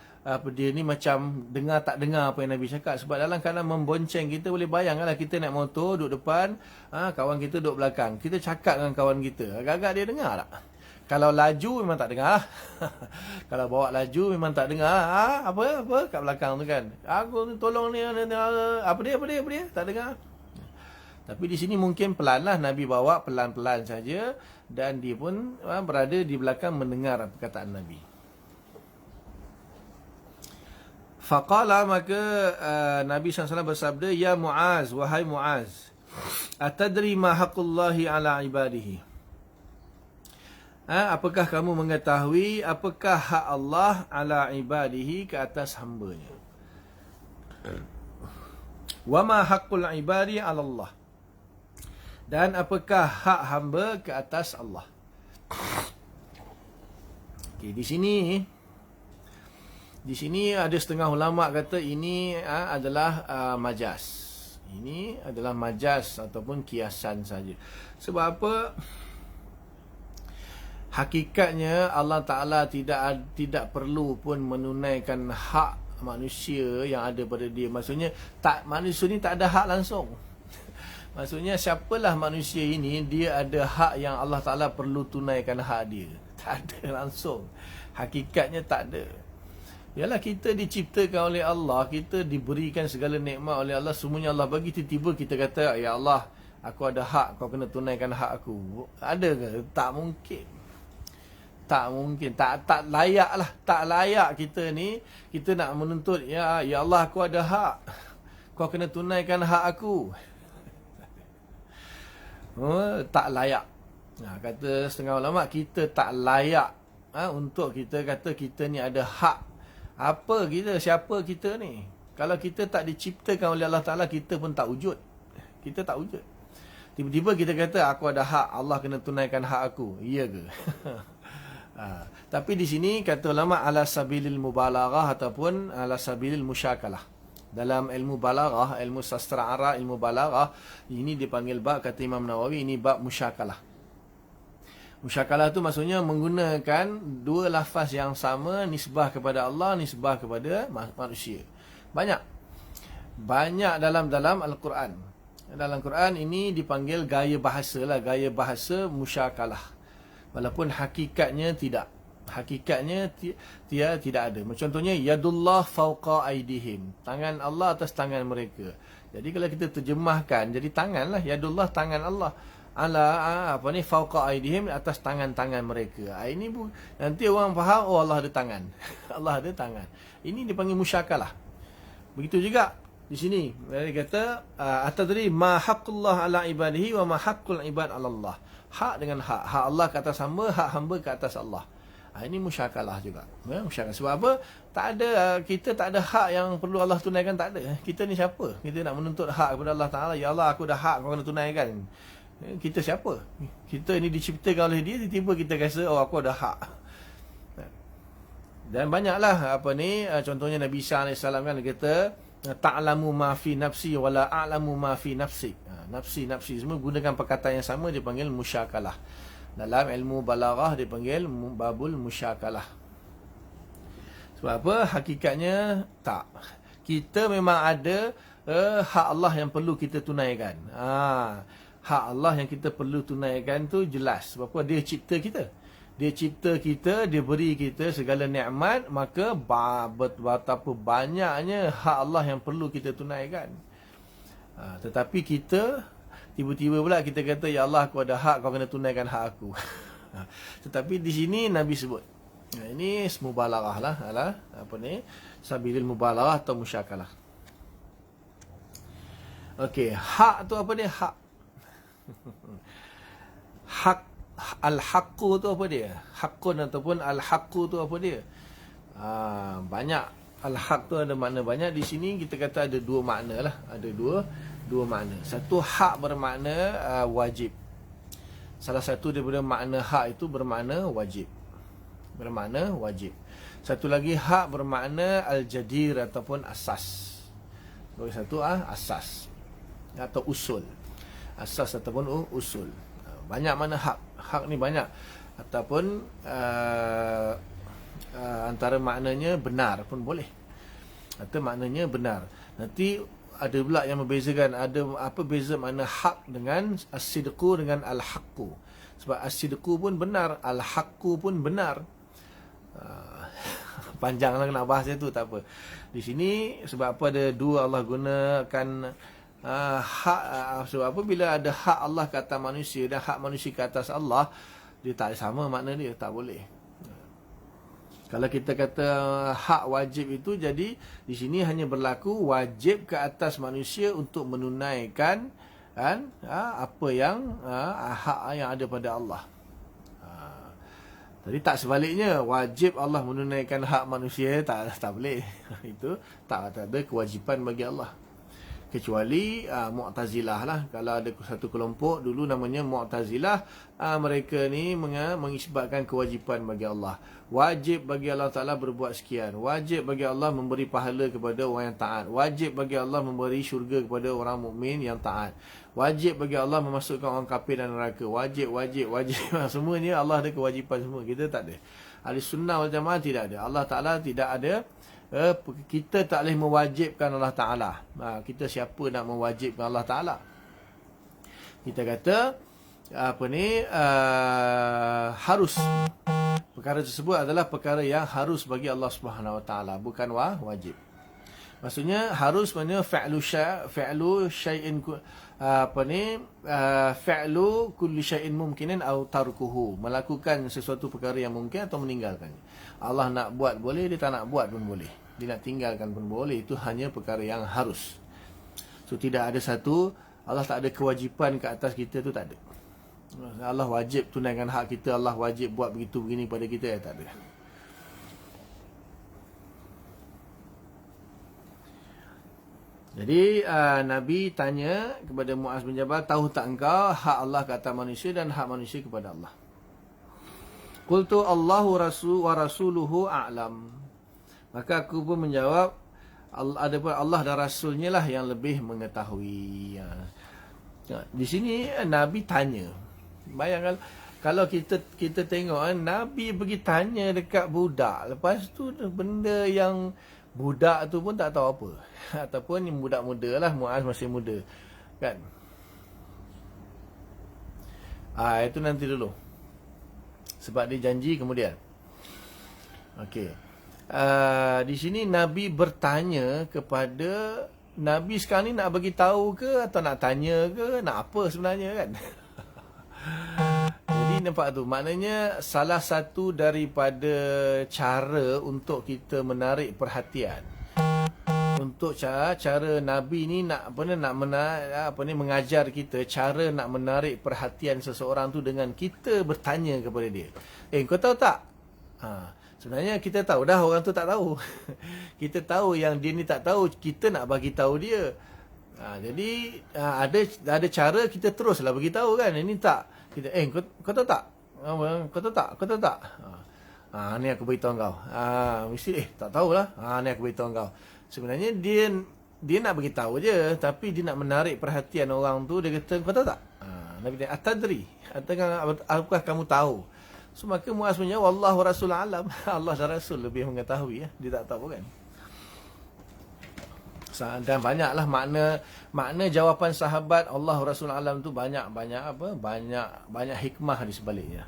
Speaker 1: dia ni macam dengar tak dengar apa yang Nabi cakap. Sebab dalam keadaan membonceng, kita boleh bayangkanlah kita naik motor duduk depan, kawan kita duduk belakang, kita cakap dengan kawan kita, agak-agak dia dengar tak? Kalau laju memang tak dengar. Kalau bawa laju memang tak dengar. Apa kat belakang tu kan, aku tolong ni, apa dia tak dengar. Tapi di sini mungkin pelan lah, Nabi bawa pelan-pelan saja, dan dia pun berada di belakang mendengar perkataan Nabi. Faqala, maka Nabi SAW bersabda, ya Muaz, wahai Muaz, atadri ma haqqullahi ala ibadihi. Apakah kamu mengetahui apakah hak Allah ala ibadihi, ke atas hambanya? Wa ma haqqul ibadi ala Allah, dan apakah hak hamba ke atas Allah? Okey, di sini ada setengah ulama kata ini adalah majaz. Ini adalah majaz ataupun kiasan saja. Sebab apa? Hakikatnya Allah Ta'ala tidak perlu pun menunaikan hak manusia yang ada pada dia. Maksudnya manusia ni tak ada hak langsung. Maksudnya siapalah manusia ini, dia ada hak yang Allah Ta'ala perlu tunaikan hak dia. Tak ada langsung. Hakikatnya tak ada. Yalah, kita diciptakan oleh Allah, kita diberikan segala nikmat oleh Allah, semuanya Allah bagi. Tiba-tiba kita kata, ya Allah, aku ada hak, kau kena tunaikan hak aku. Ada ke? Tak mungkin. Tak mungkin. Tak layak lah. Tak layak kita ni, kita nak menuntut, ya Allah, aku ada hak, kau kena tunaikan hak aku. Tak layak. Kata setengah ulama, kita tak layak untuk kita kata kita ni ada hak. Apa kita? Siapa kita ni? Kalau kita tak diciptakan oleh Allah Ta'ala, kita pun tak wujud. Kita tak wujud. Tiba-tiba kita kata, aku ada hak, Allah kena tunaikan hak aku. Iya ke? Tapi di sini kata ulama, ala sabilil mubalaghah ataupun ala sabilil musyakalah. Dalam ilmu balaghah, ilmu sastra Arab, ilmu balaghah, ini dipanggil bab, kata Imam Nawawi, ini bab musyakalah. Musyakalah tu maksudnya menggunakan dua lafaz yang sama, nisbah kepada Allah, nisbah kepada manusia. Banyak dalam Al-Quran. Dalam Quran ini dipanggil gaya bahasa lah, gaya bahasa musyakalah. Walaupun hakikatnya tidak. Hakikatnya tidak ada. Contohnya, yadullah fawqa aidihim. Tangan Allah atas tangan mereka. Jadi kalau kita terjemahkan, jadi tangan lah. Yadullah, tangan Allah. Fawqa aidihim, atas tangan-tangan mereka. Ini nanti orang faham, oh Allah ada tangan. Allah ada tangan. Ini dipanggil musyakalah. Begitu juga di sini dia kata, atadri ma haqqullah ala ibadihi wa ma haqqul ibad ala Allah. Hak dengan hak. Hak Allah ke atas hamba, hak hamba ke atas Allah. Ini musyakalah juga. Musyakalah. Sebab apa? Kita tak ada hak yang perlu Allah tunaikan, tak ada. Kita ni siapa? Kita nak menuntut hak kepada Allah Ta'ala. Ya Allah, aku dah hak, kau kena tunaikan. Kita siapa? Kita ini diciptakan oleh dia, tiba-tiba kita rasa, oh aku ada hak. Dan banyaklah contohnya Nabi Isa AS kan dia kata, ta'lamu ma fi nafsi wa la a'lamu ma fi nafsik. Nafsi semua gunakan perkataan yang sama, dipanggil musyakalah. Dalam ilmu balaghah dipanggil babul musyakalah. Sebab apa? Hakikatnya tak. Kita memang ada hak Allah yang perlu kita tunaikan. Hak Allah yang kita perlu tunaikan tu jelas. Sebab apa? Dia cipta kita. Dia cipta kita, dia beri kita segala nikmat, maka betapa banyaknya hak Allah yang perlu kita tunaikan. Tetapi kita tiba-tiba pula kita kata, ya Allah, aku ada hak, kau kena tunaikan hak aku. Tetapi di sini Nabi sebut, ini mubalaghah lah, sabilil mubalaghah atau musyakalah. Okey, hak tu apa dia? Hak al-haqqu tu apa dia? Haqqun ataupun al-haqqu tu apa dia? Banyak. Al-haq tu ada makna banyak. Di sini kita kata ada dua makna lah. Ada dua makna. Satu, hak bermakna wajib. Salah satu daripada makna hak itu bermakna wajib. Bermakna wajib. Satu lagi hak bermakna al-jadir ataupun asas. Bagi satu asas atau usul. Asas ataupun usul. Banyak makna hak. Hak ni banyak. Ataupun antara maknanya benar pun boleh. Atau maknanya benar. Nanti ada pula yang membezakan. Ada apa beza makna hak dengan as-sidqu dengan al-haqqu. Sebab as-sidqu pun benar, al-haqqu pun benar. Panjanglah nak bahas itu, tak apa. Di sini sebab apa ada dua Allah gunakan hak. Sebab apa bila ada hak Allah ke atas manusia dan hak manusia ke atas Allah, dia tak sama makna dia, tak boleh. Kalau kita kata hak wajib itu, jadi di sini hanya berlaku wajib ke atas manusia untuk menunaikan apa yang hak yang ada pada Allah. Jadi tak sebaliknya, wajib Allah menunaikan hak manusia, tak boleh. Itu tak ada kewajipan bagi Allah. Kecuali Mu'tazilah lah. Kalau ada satu kelompok dulu namanya Mu'tazilah, mereka ni mengisbatkan kewajipan bagi Allah. Wajib bagi Allah Ta'ala berbuat sekian. Wajib bagi Allah memberi pahala kepada orang yang taat. Wajib bagi Allah memberi syurga kepada orang mukmin yang taat. Wajib bagi Allah memasukkan orang kafir dan neraka. Wajib. Semuanya Allah ada kewajipan semua. Kita tak ada. Ahli sunnah wal jamaah tidak ada. Allah Ta'ala tidak ada. Kita tak boleh mewajibkan Allah Ta'ala. Kita siapa nak mewajibkan Allah Ta'ala? Kita kata harus. Perkara tersebut adalah perkara yang harus bagi Allah Subhanahu Wa Ta'ala, bukan wajib. Maksudnya harus maknanya fi'lu syai'in fi'lu kulli syai'in mumkinin atau tarkuhu, melakukan sesuatu perkara yang mungkin atau meninggalkan. Allah nak buat boleh, dia tak nak buat pun boleh. Dia nak tinggalkan pun boleh. Itu hanya perkara yang harus. So tidak ada satu, Allah tak ada kewajipan ke atas kita, tu tak ada. Allah wajib tunaikan hak kita, Allah wajib buat begitu begini pada kita, tak ada. Jadi Nabi tanya kepada Muaz bin Jabal, tahu tak engkau hak Allah ke atas manusia dan hak manusia kepada Allah? Qultu Allahu wa rasuluhu a'lam. Maka aku pun menjawab, adapun Allah dan Rasulnya lah yang lebih mengetahui. Di sini Nabi tanya. Bayangkan kalau kita tengok Nabi pergi tanya dekat budak, lepas tu benda yang budak tu pun tak tahu apa. Ataupun ni budak muda lah, Muaz masih muda, kan? Itu nanti dulu. Sebab dia janji kemudian. Okey. Di sini Nabi bertanya kepada Nabi sekarang ni nak bagi tahu ke atau nak tanya ke, nak apa sebenarnya, kan? Jadi nampak tu, maknanya salah satu daripada cara untuk kita menarik perhatian, untuk cara Nabi ni nak mengajar kita cara nak menarik perhatian seseorang tu dengan kita bertanya kepada dia. Kau tahu tak? Sebenarnya kita tahu dah orang tu tak tahu. Kita tahu yang dia ni tak tahu, kita nak bagi tahu dia. Jadi ada cara kita teruslah bagi tahu, kan. Ini tak kita kau tahu tak? Kau tahu tak? Ni aku beritahu kau. Mesti tak tahulah. Ni aku beritahu kau. Sebenarnya dia nak bagi tahu je, tapi dia nak menarik perhatian orang tu. Dia kata, kau tahu tak? Nabi kata, atadri? Apakah kamu tahu? So maka Muaz menjawab, wallahu rasul alam. Allah dan Rasul lebih mengetahui, dia tak tahu, kan. Dan banyaklah makna jawapan sahabat Allah Rasul alam tu banyak hikmah di sebaliknya.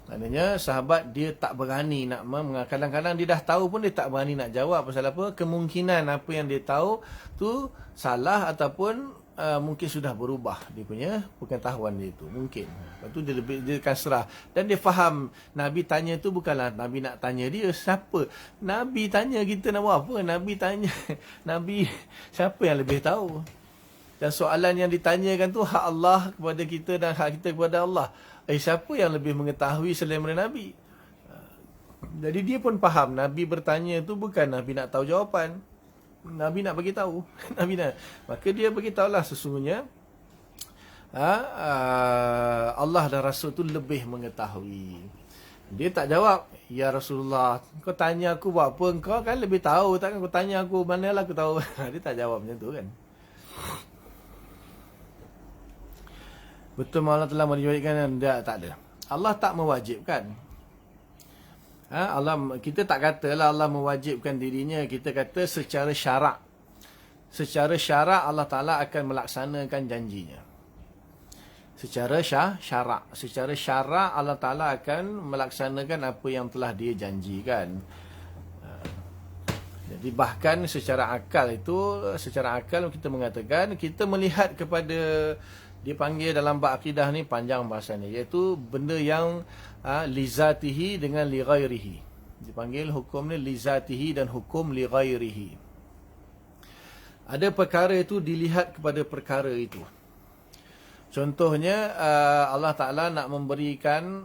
Speaker 1: Maknanya sahabat dia tak berani nak kadang-kadang dia dah tahu pun dia tak berani nak jawab. Pasal apa? Kemungkinan apa yang dia tahu tu salah ataupun mungkin sudah berubah dia punya pengetahuan dia tu, mungkin. Lepas tu dia akan serah. Dan dia faham Nabi tanya tu bukanlah Nabi nak tanya dia siapa. Nabi tanya kita nak buat apa? Nabi tanya Nabi siapa yang lebih tahu. Dan soalan yang ditanyakan tu hak Allah kepada kita dan hak kita kepada Allah. siapa yang lebih mengetahui selain daripada Nabi? Jadi dia pun faham Nabi bertanya tu bukan Nabi nak tahu jawapan. Nabi nak bagi tahu. Maka dia beritahulah sesungguhnya Allah dan Rasul tu lebih mengetahui. Dia tak jawab, ya Rasulullah, kau tanya aku buat apa? Kau kan lebih tahu, takkan kau tanya aku, manalah aku tahu. Dia tak jawab macam tu kan. Betul Allah telah meriwayatkan? Tak ada. Allah tak mewajibkan. Kita tak katalah Allah mewajibkan dirinya. Kita kata secara syarak. Secara syarak Allah Ta'ala akan melaksanakan janjinya. Secara syarak Allah Ta'ala akan melaksanakan apa yang telah dia janjikan. Jadi bahkan secara akal kita mengatakan, kita melihat kepada, dipanggil dalam bab akidah ni panjang bahasanya, iaitu benda yang lizatihi dengan li ghairihi. Dipanggil hukum ni lizatihi dan hukum li ghairihi. Ada perkara itu dilihat kepada perkara itu. Contohnya Allah Ta'ala nak memberikan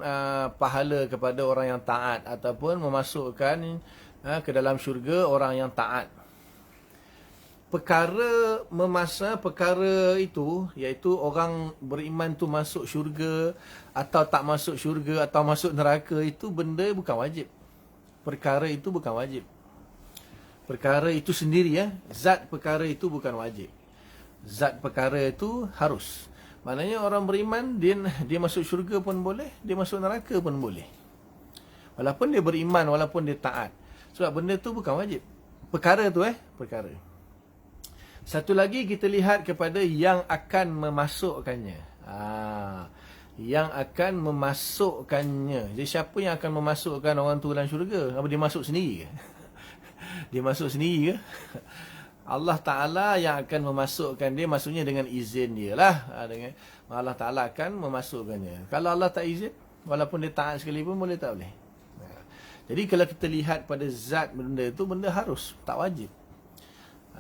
Speaker 1: pahala kepada orang yang taat, ataupun memasukkan ke dalam syurga orang yang taat. Perkara itu, iaitu orang beriman tu masuk syurga atau tak masuk syurga atau masuk neraka, itu benda bukan wajib. Perkara itu bukan wajib. Perkara itu sendiri, zat perkara itu bukan wajib. Zat perkara itu harus. Maknanya orang beriman, dia masuk syurga pun boleh, dia masuk neraka pun boleh. Walaupun dia beriman, walaupun dia taat. Sebab benda tu bukan wajib. Perkara tu perkara. Satu lagi kita lihat kepada yang akan memasukkannya. Yang akan memasukkannya. Jadi siapa yang akan memasukkan orang tu dalam syurga? Apa dia masuk sendiri ke? Dia masuk sendiri ke? Allah Ta'ala yang akan memasukkan dia, maksudnya dengan izin dia lah. Allah Ta'ala akan memasukkannya. Kalau Allah tak izin, walaupun dia taat sekalipun, boleh tak boleh. Jadi kalau kita lihat pada zat benda itu, benda harus, tak wajib.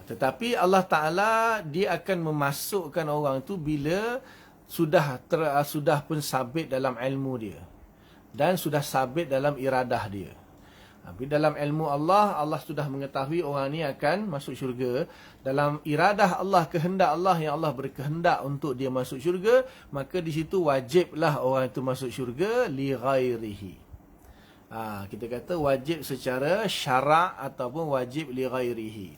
Speaker 1: Tetapi Allah Ta'ala, dia akan memasukkan orang itu bila sudah pun sabit dalam ilmu dia. Dan sudah sabit dalam iradah dia. Tapi dalam ilmu Allah, Allah sudah mengetahui orang ni akan masuk syurga. Dalam iradah Allah, kehendak Allah yang Allah berkehendak untuk dia masuk syurga, maka di situ wajiblah orang itu masuk syurga li ghairihi. Kita kata wajib secara syarak ataupun wajib li ghairihi.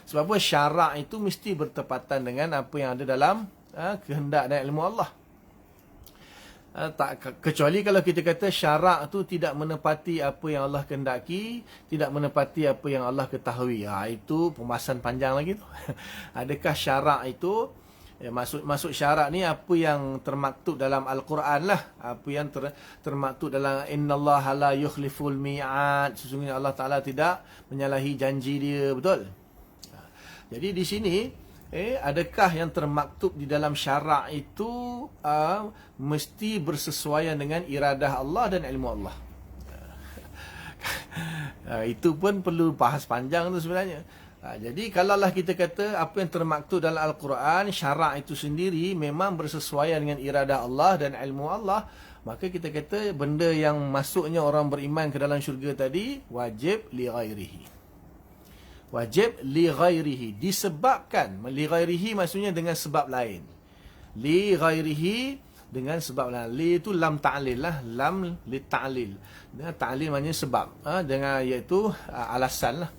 Speaker 1: Sebab apa? Syarak itu mesti bertepatan dengan apa yang ada dalam kehendak dan ilmu Allah. Kecuali kalau kita kata syarak tu tidak menepati apa yang Allah kehendaki, tidak menepati apa yang Allah ketahui. Itu pembahasan panjang lagi tu. Adakah syarak itu, maksud syarak ni apa yang termaktub dalam Al-Quran lah. Apa yang termaktub dalam innallaha la yukhliful mi'ad. Sesungguhnya Allah Ta'ala tidak menyalahi janji dia. Betul? Jadi di sini, adakah yang termaktub di dalam syarak itu mesti bersesuaian dengan iradah Allah dan ilmu Allah? Itu pun perlu bahas panjang tu sebenarnya. Jadi kalaulah kita kata apa yang termaktub dalam Al-Quran, syarak itu sendiri memang bersesuaian dengan iradah Allah dan ilmu Allah, maka kita kata benda yang masuknya orang beriman ke dalam syurga tadi wajib li ghairihi. Wajib li ghairihi, disebabkan. Li ghairihi maksudnya dengan sebab lain. Li ghairihi dengan sebab lain. Li itu lam ta'lil lah, lam li ta'lil. Ta'lil maknanya sebab, dengan iaitu alasan lah.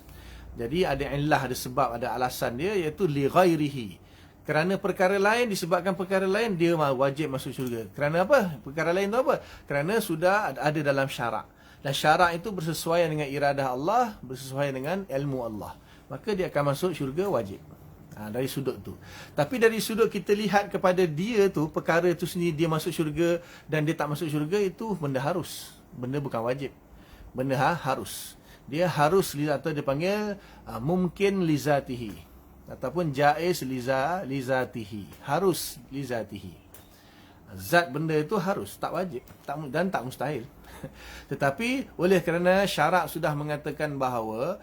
Speaker 1: Jadi ada illah, ada sebab, ada alasan dia, iaitu li ghairihi. Kerana perkara lain, disebabkan perkara lain, dia wajib masuk syurga. Kerana apa? Perkara lain tu apa? Kerana sudah ada dalam syarak. Dan syarak itu bersesuaian dengan iradah Allah, bersesuaian dengan ilmu Allah. Maka dia akan masuk syurga wajib. Dari sudut tu. Tapi dari sudut kita lihat kepada dia tu, perkara itu sendiri dia masuk syurga dan dia tak masuk syurga, itu benda harus. Benda bukan wajib. Benda harus. Dia harus, atau dia panggil mungkin lizatihi. Ataupun jaiz lizatihi. Harus lizatihi. Zat benda itu harus, tak wajib dan tak mustahil. Tetapi oleh kerana syarak sudah mengatakan bahawa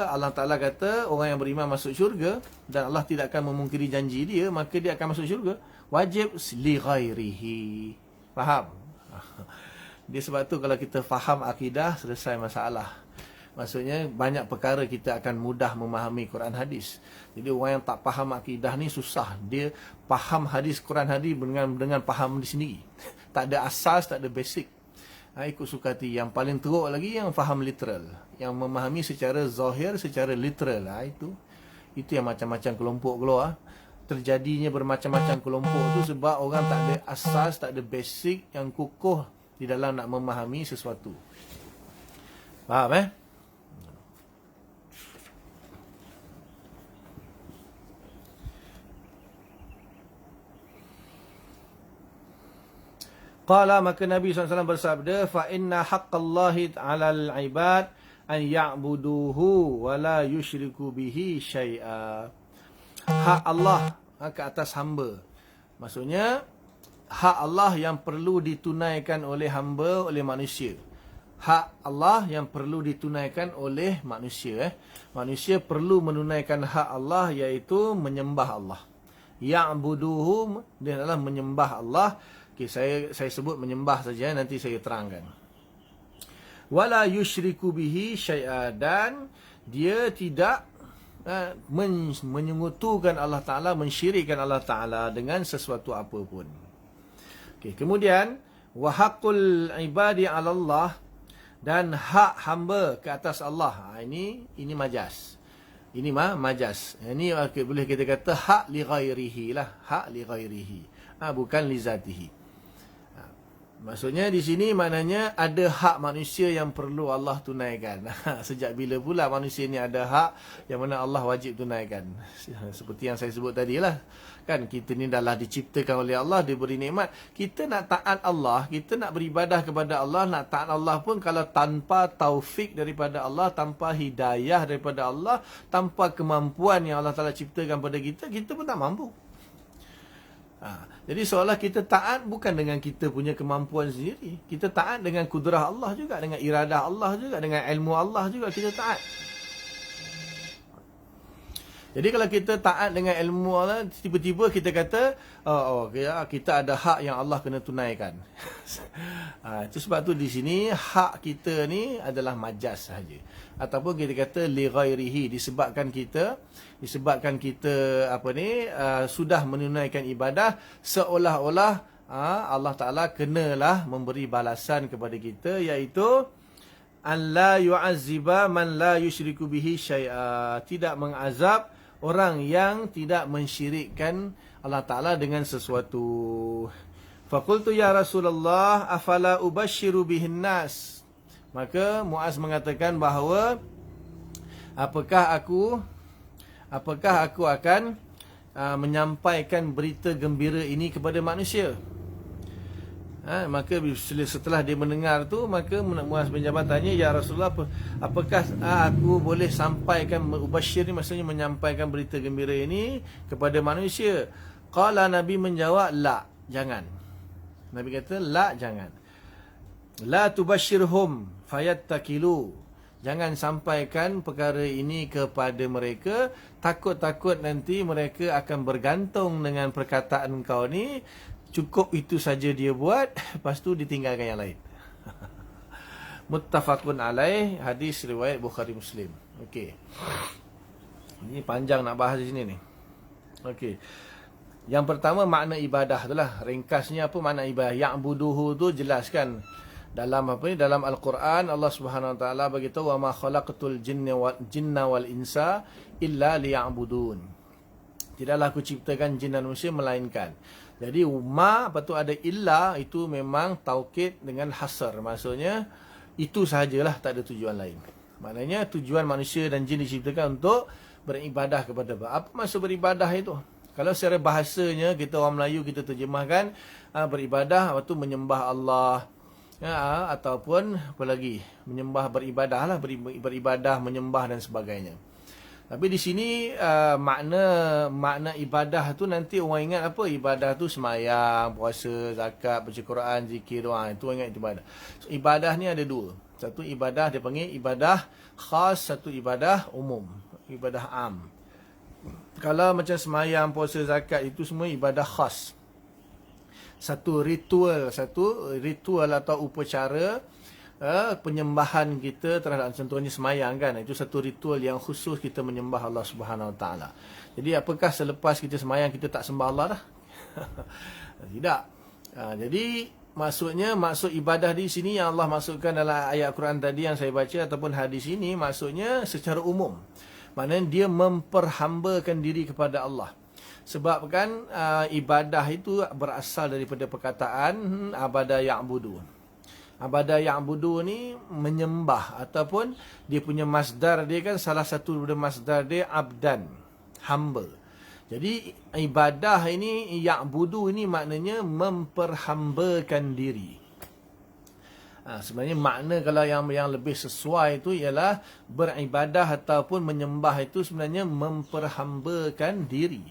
Speaker 1: Allah Ta'ala kata orang yang beriman masuk syurga dan Allah tidak akan memungkiri janji dia, maka dia akan masuk syurga. Wajib li ghairihi. Faham? Dia sebab tu kalau kita faham akidah, selesai masalah. Maksudnya banyak perkara kita akan mudah memahami Quran hadis. Jadi orang yang tak faham akidah ni susah. Dia faham hadis Quran hadis dengan faham di sendiri. Tak ada asas, tak ada basic. Ikut suka hati. Yang paling teruk lagi yang faham literal. Yang memahami secara zahir, secara literal. Itu yang macam-macam kelompok keluar. Terjadinya bermacam-macam kelompok tu sebab orang tak ada asas, tak ada basic yang kukuh di dalam nak memahami sesuatu. Faham Qala, maka Nabi SAW bersabda, fa inna haqqallahi 'alal 'ibad an ya'buduhu wa la yusyriku bihi syai'a. Hak Allah ke atas hamba. Maksudnya hak Allah yang perlu ditunaikan oleh hamba, oleh manusia. Hak Allah yang perlu ditunaikan oleh manusia. Manusia perlu menunaikan hak Allah, iaitu menyembah Allah. Ya'buduhu, dia adalah menyembah Allah. Okay, saya sebut menyembah saja, nanti saya terangkan. Wala yusyriku bihi syai'a, dan dia tidak menyekutukan Allah Ta'ala, mensyirikkan Allah Ta'ala dengan sesuatu apapun. Okay, kemudian wa haqqul ibadi 'ala Allah, dan hak hamba ke atas Allah. Ini majaz. Ini majaz. Ini boleh kita kata hak li ghairihi lah, hak li ghairihi. Bukan li zatihi. Maksudnya di sini maknanya ada hak manusia yang perlu Allah tunaikan. Sejak bila pula manusia ni ada hak yang mana Allah wajib tunaikan? Seperti yang saya sebut tadi lah. Kan kita ni dah diciptakan oleh Allah, diberi nikmat. Kita nak taat Allah, kita nak beribadah kepada Allah, nak taat Allah pun kalau tanpa taufik daripada Allah, tanpa hidayah daripada Allah, tanpa kemampuan yang Allah Ta'ala ciptakan pada kita, kita pun tak mampu. Jadi seolah kita taat bukan dengan kita punya kemampuan sendiri. Kita taat dengan kudrah Allah juga, dengan iradah Allah juga, dengan ilmu Allah juga kita taat. Jadi kalau kita taat dengan ilmu Allah, tiba-tiba kita kata, kita ada hak yang Allah kena tunaikan. Itu sebab tu di sini hak kita ni adalah majaz sahaja. Ataupun kita kata li ghairihi, disebabkan kita sudah menunaikan ibadah, seolah-olah Allah Ta'ala kenalah memberi balasan kepada kita, iaitu an la yu'azziba man la yusyriku bihi syai'a, tidak mengazab orang yang tidak mensyirikkan Allah Ta'ala dengan sesuatu. Faqultu ya Rasulullah afala ubashiru bihin nas. Maka Muaz mengatakan bahawa apakah aku akan menyampaikan berita gembira ini kepada manusia? Maka setelah dia mendengar tu, maka Muaz bin Jabal tanya, ya Rasulullah, apakah aku boleh sampaikan, ubashir ni maksudnya menyampaikan berita gembira ini kepada manusia? Qala, Nabi menjawab, la, jangan. Nabi kata, la, jangan. La tubashirhum fayattakilu. Jangan sampaikan perkara ini kepada mereka, takut-takut nanti mereka akan bergantung dengan perkataan kau ni. Cukup itu saja dia buat, lepas tu ditinggalkan yang lain. Muttafaqun alaih, hadis riwayat Bukhari Muslim. Okey. Ini panjang nak bahas di sini ni. Okey. Yang pertama makna ibadah itulah. Ringkasnya apa makna ibadah? Ya'buduhu tu jelaskan dalam dalam Al-Quran. Allah Subhanahu Wa Taala beritahu, wa ma khalaqtul jinna wal insa illa liya'budun. Tidaklah aku ciptakan jin dan manusia melainkan. Jadi ada illa, itu memang taukid dengan hasar. Maksudnya itu sahajalah, tak ada tujuan lain. Maknanya tujuan manusia dan jin diciptakan untuk beribadah kepada Allah. Apa maksud beribadah itu? Kalau secara bahasanya kita orang Melayu kita terjemahkan beribadah, waktu menyembah Allah, ataupun apa lagi, beribadah, menyembah dan sebagainya. Tapi di sini makna ibadah tu nanti orang ingat apa? Ibadah tu semayang, puasa, zakat, baca Quran, zikir, doa. Itu orang ingat ibadah. So, ibadah ni ada dua. Satu ibadah dia panggil ibadah khas, satu ibadah umum, ibadah am. Kalau macam semayang, puasa, zakat, itu semua ibadah khas. satu ritual atau upacara penyembahan kita terhadap, contohnya semayang kan, itu satu ritual yang khusus kita menyembah Allah Subhanahu Wa Taala. Jadi apakah selepas kita semayang kita tak sembah Allah dah? Tidak. Jadi maksud ibadah di sini yang Allah masukkan dalam ayat Quran tadi yang saya baca ataupun hadis ini, maksudnya secara umum. Maknanya dia memperhambakan diri kepada Allah. Sebab kan ibadah itu berasal daripada perkataan abada ya'budu. Abada ya'budu ni menyembah, ataupun dia punya masdar dia kan, salah satu daripada masdar dia abdan, hamba. Jadi ibadah ini, ya'budu ini maknanya memperhambakan diri. Sebenarnya makna kalau yang lebih sesuai itu ialah beribadah ataupun menyembah itu sebenarnya memperhambakan diri.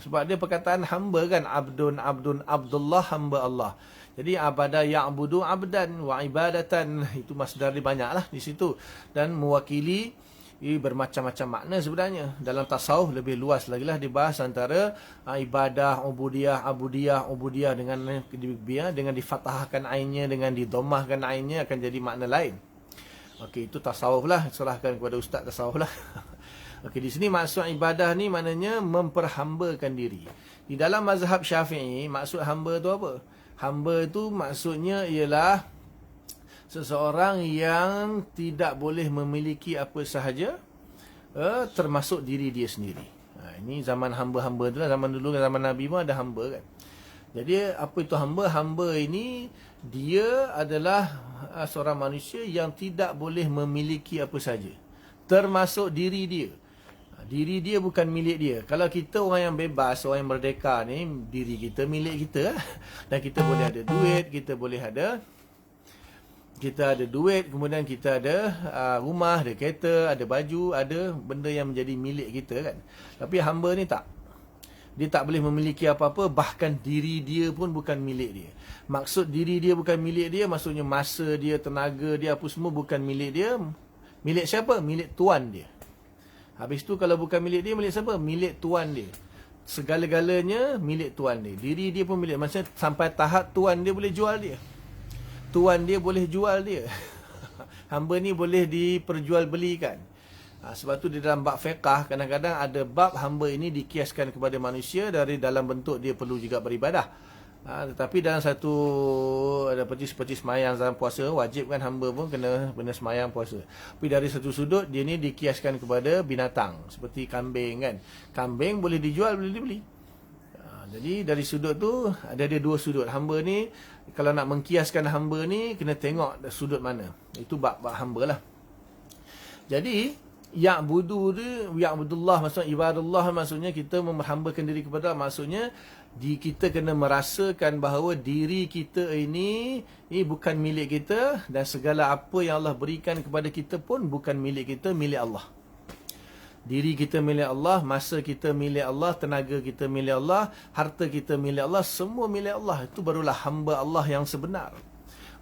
Speaker 1: Sebab dia perkataan hamba kan, abdun, abdullah, hamba Allah. Jadi abada ya'budu abdan wa ibadatan, itu masdar dia banyaklah di situ, dan mewakili bermacam-macam makna sebenarnya. Dalam tasawuf lebih luas lagi lah dibahas antara ibadah, ubudiyah dengan difathahkan ainnya, dengan didomahkan ainnya akan jadi makna lain. Okey, itu tasawuf lah, serahkan kepada ustaz tasawuf lah. Okey, di sini maksud ibadah ni maknanya memperhambakan diri. Di dalam mazhab Syafi'i, maksud hamba tu apa? Hamba itu maksudnya ialah seseorang yang tidak boleh memiliki apa sahaja, termasuk diri dia sendiri. Ini zaman hamba-hamba tu lah. Zaman dulu, zaman Nabi pun ada hamba kan. Jadi apa itu hamba? Hamba ini dia adalah seorang manusia yang tidak boleh memiliki apa sahaja, termasuk diri dia. Diri dia bukan milik dia. Kalau kita orang yang bebas, orang yang merdeka ni, diri kita milik kita. Dan kita boleh ada duit, kita ada duit, kemudian kita ada rumah, ada kereta, ada baju, ada benda yang menjadi milik kita kan. Tapi hamba ni tak. Dia tak boleh memiliki apa-apa, bahkan diri dia pun bukan milik dia. Maksud diri dia bukan milik dia, maksudnya masa dia, tenaga dia, apa semua bukan milik dia. Milik siapa? Milik tuan dia. Habis tu kalau bukan milik dia, milik siapa? Milik tuan dia. Segala-galanya milik tuan dia. Diri dia pun milik. Maksudnya sampai tahap tuan dia boleh jual dia. Tuan dia boleh jual dia. Hamba ni boleh diperjualbelikan. Sebab tu di dalam bab fiqah, kadang-kadang ada bab hamba ini dikiaskan kepada manusia dari dalam bentuk dia perlu juga beribadah. Tetapi dalam satu, ada seperti semayang dalam puasa, wajib kan hamba pun kena semayang puasa. Tapi dari satu sudut, dia ni dikiaskan kepada binatang. Seperti kambing kan. Kambing boleh dijual, boleh dibeli. Jadi dari sudut tu, ada dua sudut. Hamba ni, kalau nak mengkiaskan hamba ni, kena tengok sudut mana. Itu bab hamba lah. Jadi ya'budullah maksudnya ibadullah, maksudnya kita memhambakan diri kepada Allah. Maksudnya kita kena merasakan bahawa diri kita ini bukan milik kita, dan segala apa yang Allah berikan kepada kita pun bukan milik kita, milik Allah. Diri kita milik Allah, masa kita milik Allah, tenaga kita milik Allah, harta kita milik Allah, semua milik Allah. Itu barulah hamba Allah yang sebenar.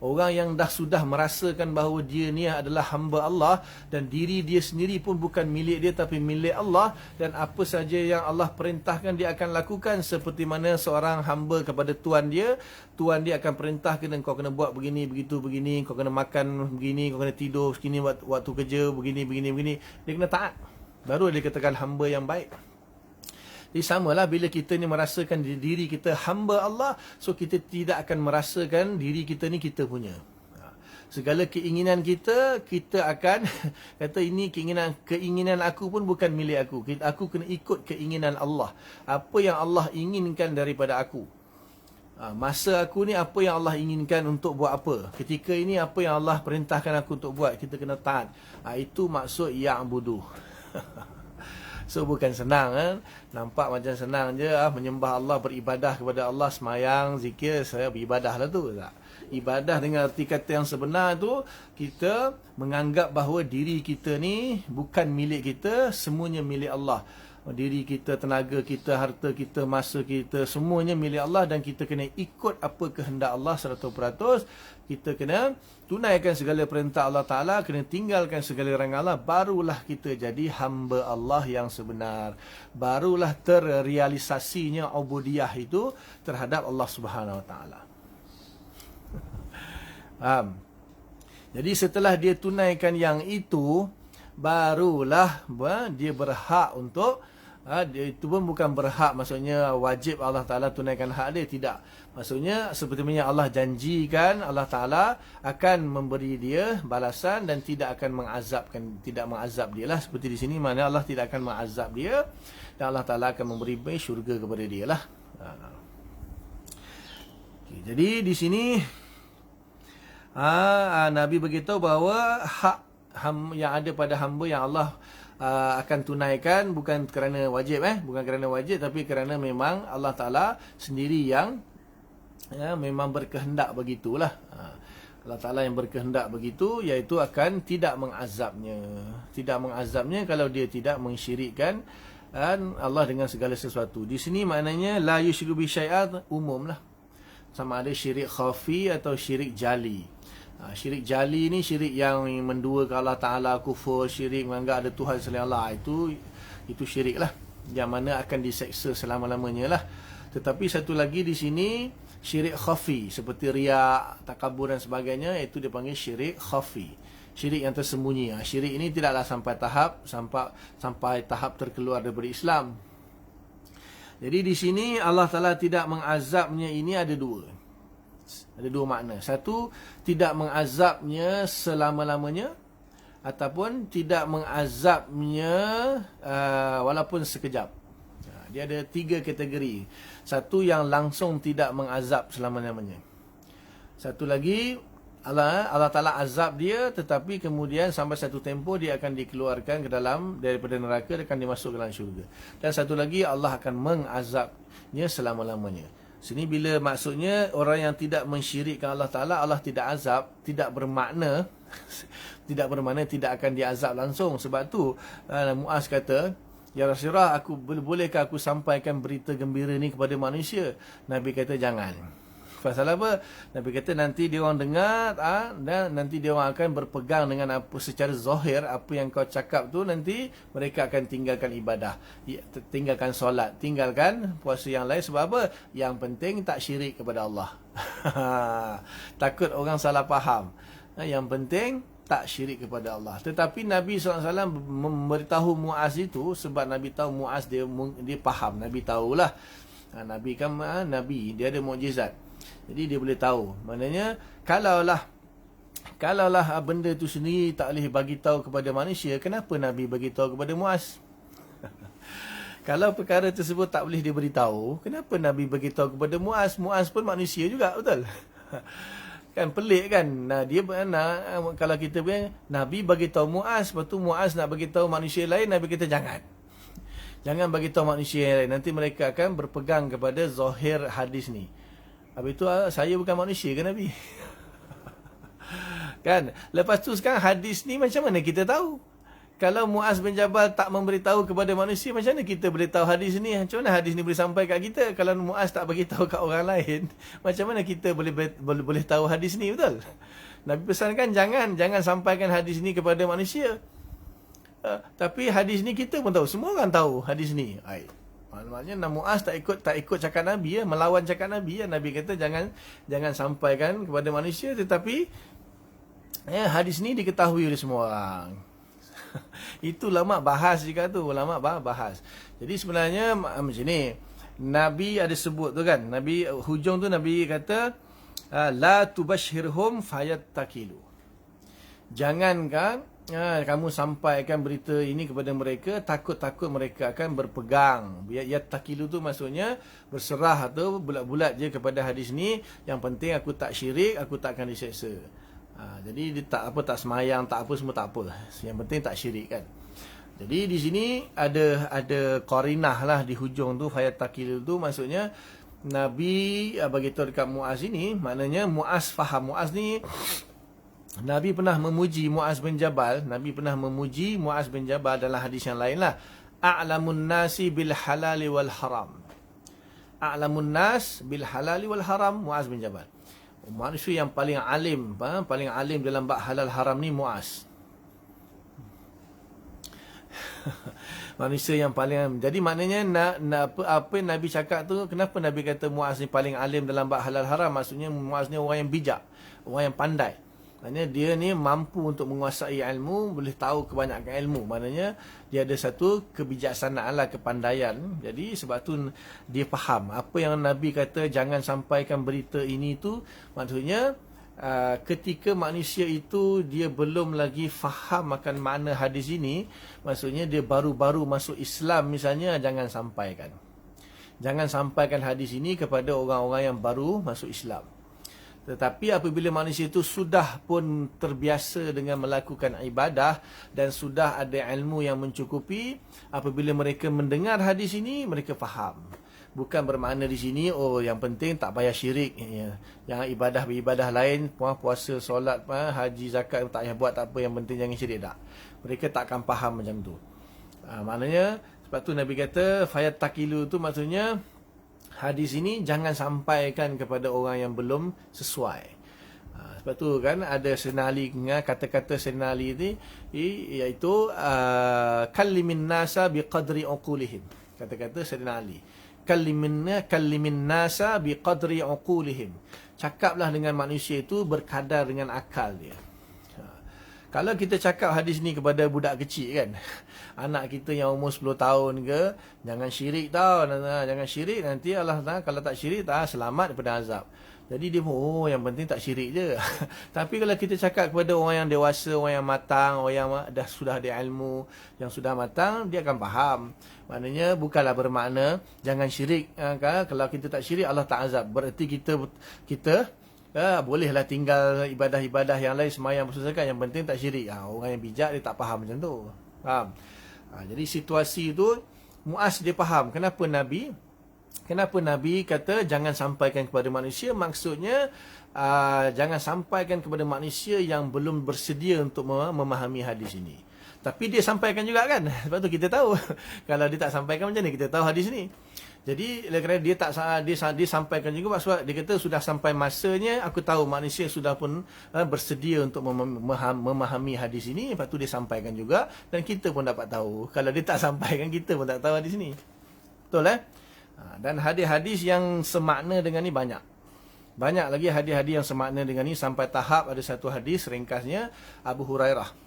Speaker 1: Orang yang sudah merasakan bahawa dia ni adalah hamba Allah, dan diri dia sendiri pun bukan milik dia tapi milik Allah, dan apa saja yang Allah perintahkan dia akan lakukan. Seperti mana seorang hamba kepada tuan dia akan perintahkan, kau kena buat begini, begitu, begini, kau kena makan begini, kau kena tidur begini, waktu kerja begini. Dia kena taat. Baru dia katakan hamba yang baik. Jadi samalah bila kita ni merasakan diri kita hamba Allah, so kita tidak akan merasakan diri kita ni kita punya. Segala keinginan kita akan kata ini keinginan aku pun bukan milik aku. Aku kena ikut keinginan Allah. Apa yang Allah inginkan daripada aku. Masa aku ni apa yang Allah inginkan untuk buat apa. Ketika ini apa yang Allah perintahkan aku untuk buat, kita kena taat. Itu maksud ya'budu. So bukan senang kan? Nampak macam senang je menyembah Allah, beribadah kepada Allah, semayang, zikir, saya beribadah lah tu. Tak? Ibadah dengan arti kata yang sebenar tu, kita menganggap bahawa diri kita ni bukan milik kita, semuanya milik Allah. Diri kita, tenaga kita, harta kita, masa kita, semuanya milik Allah, dan kita kena ikut apa kehendak Allah 100%. Kita kena tunaikan segala perintah Allah Ta'ala, kena tinggalkan segala larangan Allah, barulah kita jadi hamba Allah yang sebenar. Barulah terrealisasinya ubudiyah itu terhadap Allah Subhanahu Wa Ta'ala. Faham? Jadi setelah dia tunaikan yang itu, barulah dia berhak untuk itu pun bukan berhak maksudnya wajib Allah Ta'ala tunaikan hak dia, tidak. Maksudnya seperti mana Allah janjikan, Allah Ta'ala akan memberi dia balasan dan tidak akan tidak mengazab dia lah. Seperti di sini mana Allah tidak akan mengazab dia, dan Allah Ta'ala akan memberi syurga kepada dia lah. Jadi di sini Nabi beritahu bahawa hak yang ada pada hamba yang Allah akan tunaikan bukan kerana wajib, bukan kerana wajib, tapi kerana memang Allah Ta'ala sendiri yang memang berkehendak begitulah. Allah Ta'ala yang berkehendak begitu, iaitu akan tidak mengazabnya. Tidak mengazabnya kalau dia tidak mensyirikkan Allah dengan segala sesuatu. Di sini maknanya la yusyriku bi syai'an umum lah. Sama ada syirik khafi atau syirik jali. Syirik jali ni syirik yang menduakan Allah Ta'ala, kufur, syirik menganggap ada Tuhan selain Allah. Itu syirik lah, yang mana akan diseksa selama-lamanya lah. Tetapi satu lagi di sini syirik khafi, seperti riak, takabur dan sebagainya, itu dipanggil syirik khafi, syirik yang tersembunyi. Syirik ini tidaklah sampai tahap terkeluar daripada Islam. Jadi di sini Allah Ta'ala tidak mengazabnya ini ada dua makna. Satu, tidak mengazabnya selama-lamanya, ataupun tidak mengazabnya walaupun sekejap. Dia ada 3 kategori. Satu, yang langsung tidak mengazab selama-lamanya. Satu lagi, Allah Ta'ala azab dia, tetapi kemudian sampai satu tempoh dia akan dikeluarkan daripada neraka, dia akan dimasuk ke dalam syurga. Dan satu lagi, Allah akan mengazabnya selama-lamanya. Sini bila maksudnya orang yang tidak mensyirikkan Allah Ta'ala, Allah tidak azab, tidak bermakna tidak akan diazab langsung. Sebab tu Muaz kata, ya Rasulullah, bolehkah aku sampaikan berita gembira ni kepada manusia? Nabi kata jangan. Pasal apa? Nabi kata nanti dia orang dengar dan nanti dia orang akan berpegang dengan apa secara zahir, apa yang kau cakap tu, nanti mereka akan tinggalkan ibadah, tinggalkan solat, tinggalkan puasa yang lain. Sebab apa? Yang penting tak syirik kepada Allah. Takut orang salah faham. Yang penting tak syirik kepada Allah. Tetapi Nabi SAW memberitahu Muaz itu sebab Nabi tahu Muaz dia faham. Nabi tahulah. Nabi kan Nabi, dia ada mukjizat. Jadi dia boleh tahu. Maknanya kalaulah benda tu sendiri tak boleh bagi tahu kepada manusia, kenapa Nabi bagi tahu kepada Muaz? Kalau perkara tersebut tak boleh dia beritahu, kenapa Nabi bagi tahu kepada Muaz? Muaz pun manusia juga, betul? Kan pelik kan? Kalau kita bilang Nabi bagi tahu Muaz, lepas tu Muaz nak bagi tahu manusia lain, Nabi kata jangan bagi tahu manusia yang lain, nanti mereka akan berpegang kepada zahir hadis ni. Habis tu saya bukan manusia ke Nabi? Kan? Lepas tu sekarang hadis ni macam mana kita tahu? Kalau Muaz bin Jabal tak memberitahu kepada manusia, macam mana kita boleh tahu hadis ni? Macam mana hadis ni boleh sampai kat kita? Kalau Muaz tak bagi tahu kat orang lain, macam mana kita boleh tahu hadis ni, betul? Nabi pesankan jangan sampaikan hadis ni kepada manusia. Tapi hadis ni kita pun tahu, semua orang tahu hadis ni. Maknanya Muaz tak ikut cakap Nabi, melawan cakap Nabi. Nabi kata jangan sampaikan kepada manusia, tetapi hadis ni diketahui oleh semua orang. Itu ulama bahas juga tu, ulama bahas. Jadi sebenarnya macam ni, Nabi ada sebut tu kan, Nabi hujung tu Nabi kata la tubashhirhum fayattakilu. Jangankan kamu sampaikan berita ini kepada mereka, takut mereka akan berpegang. Yattakilu tu maksudnya berserah atau bulat-bulat je kepada hadis ni. Yang penting aku tak syirik, aku tak akan diseksa. Jadi dia tak semayang, tak apa, semua tak apa. Yang penting tak syirik kan. Jadi di sini ada qarinah lah di hujung tu, fayattakilu tu maksudnya Nabi bagi tahu dekat Muaz ini, maknanya Muaz faham. Muaz ni Nabi pernah memuji Muaz bin Jabal. Nabi pernah memuji Muaz bin Jabal dalam hadis yang lain lah. a'lamun nasi bil halali wal haram. A'lamun nas bil halali wal haram Muaz bin Jabal. Manusia yang paling alim, paling alim dalam bab halal haram ni Muaz. Manusia yang paling alim. Jadi maknanya apa Nabi cakap tu, kenapa Nabi kata Muaz ni paling alim dalam bab halal haram? Maksudnya Muaz ni orang yang bijak, orang yang pandai. Maknanya dia ni mampu untuk menguasai ilmu, boleh tahu kebanyakan ilmu. Maknanya dia ada satu kebijaksanaan lah, kepandaian. Jadi sebab tu dia faham apa yang Nabi kata jangan sampaikan berita ini tu. Maksudnya ketika manusia itu dia belum lagi faham akan makna hadis ini, maksudnya dia baru-baru masuk Islam misalnya, jangan sampaikan. Jangan sampaikan hadis ini kepada orang-orang yang baru masuk Islam. Tetapi apabila manusia itu sudah pun terbiasa dengan melakukan ibadah dan sudah ada ilmu yang mencukupi, apabila mereka mendengar hadis ini, mereka faham. Bukan bermakna di sini, oh yang penting tak payah syirik. Yang ibadah-ibadah lain, puasa, solat, haji, zakat, tak payah buat, tak apa, yang penting jangan syirik, tak. Mereka tak akan faham macam tu. Maknanya, sebab tu Nabi kata, fayat takilu tu maksudnya, hadis ini jangan sampaikan kepada orang yang belum sesuai. Sebab tu kan ada senali, kata-kata senali ni, iaitu kallimin nasa biqadri uqulihim. Kata-kata senali. Kallimin nasa biqadri uqulihim. Cakaplah dengan manusia itu berkadar dengan akal dia. Kalau kita cakap hadis ni kepada budak kecil kan, anak kita yang umur 10 tahun ke, jangan syirik tau, jangan syirik, nanti Allah kalau tak syirik selamat daripada azab. Jadi dia pun, oh yang penting tak syirik je. Tapi kalau kita cakap kepada orang yang dewasa, orang yang matang, orang yang sudah ada ilmu, yang sudah matang, dia akan faham. Maknanya bukanlah bermakna jangan syirik. Kalau kita tak syirik, Allah tak azab. Berarti kita bolehlah tinggal ibadah-ibadah yang lain, semayang bersusahkan, yang penting tak syirik. Orang yang bijak dia tak faham macam tu. Faham? Jadi situasi tu Muaz dia faham kenapa Nabi kata jangan sampaikan kepada manusia. Maksudnya jangan sampaikan kepada manusia yang belum bersedia untuk memahami hadis ini. Tapi dia sampaikan juga kan. Sebab tu kita tahu. Kalau dia tak sampaikan macam mana kita tahu hadis ni. Jadi kerana dia sampaikan juga, sebab dia kata sudah sampai masanya, aku tahu manusia sudah pun bersedia untuk memahami hadis ini. Lepas tu dia sampaikan juga, dan kita pun dapat tahu. Kalau dia tak sampaikan, kita pun tak tahu hadis ini. Betul Dan hadis-hadis yang semakna dengan ni banyak. Banyak lagi hadis-hadis yang semakna dengan ni, sampai tahap ada satu hadis ringkasnya Abu Hurairah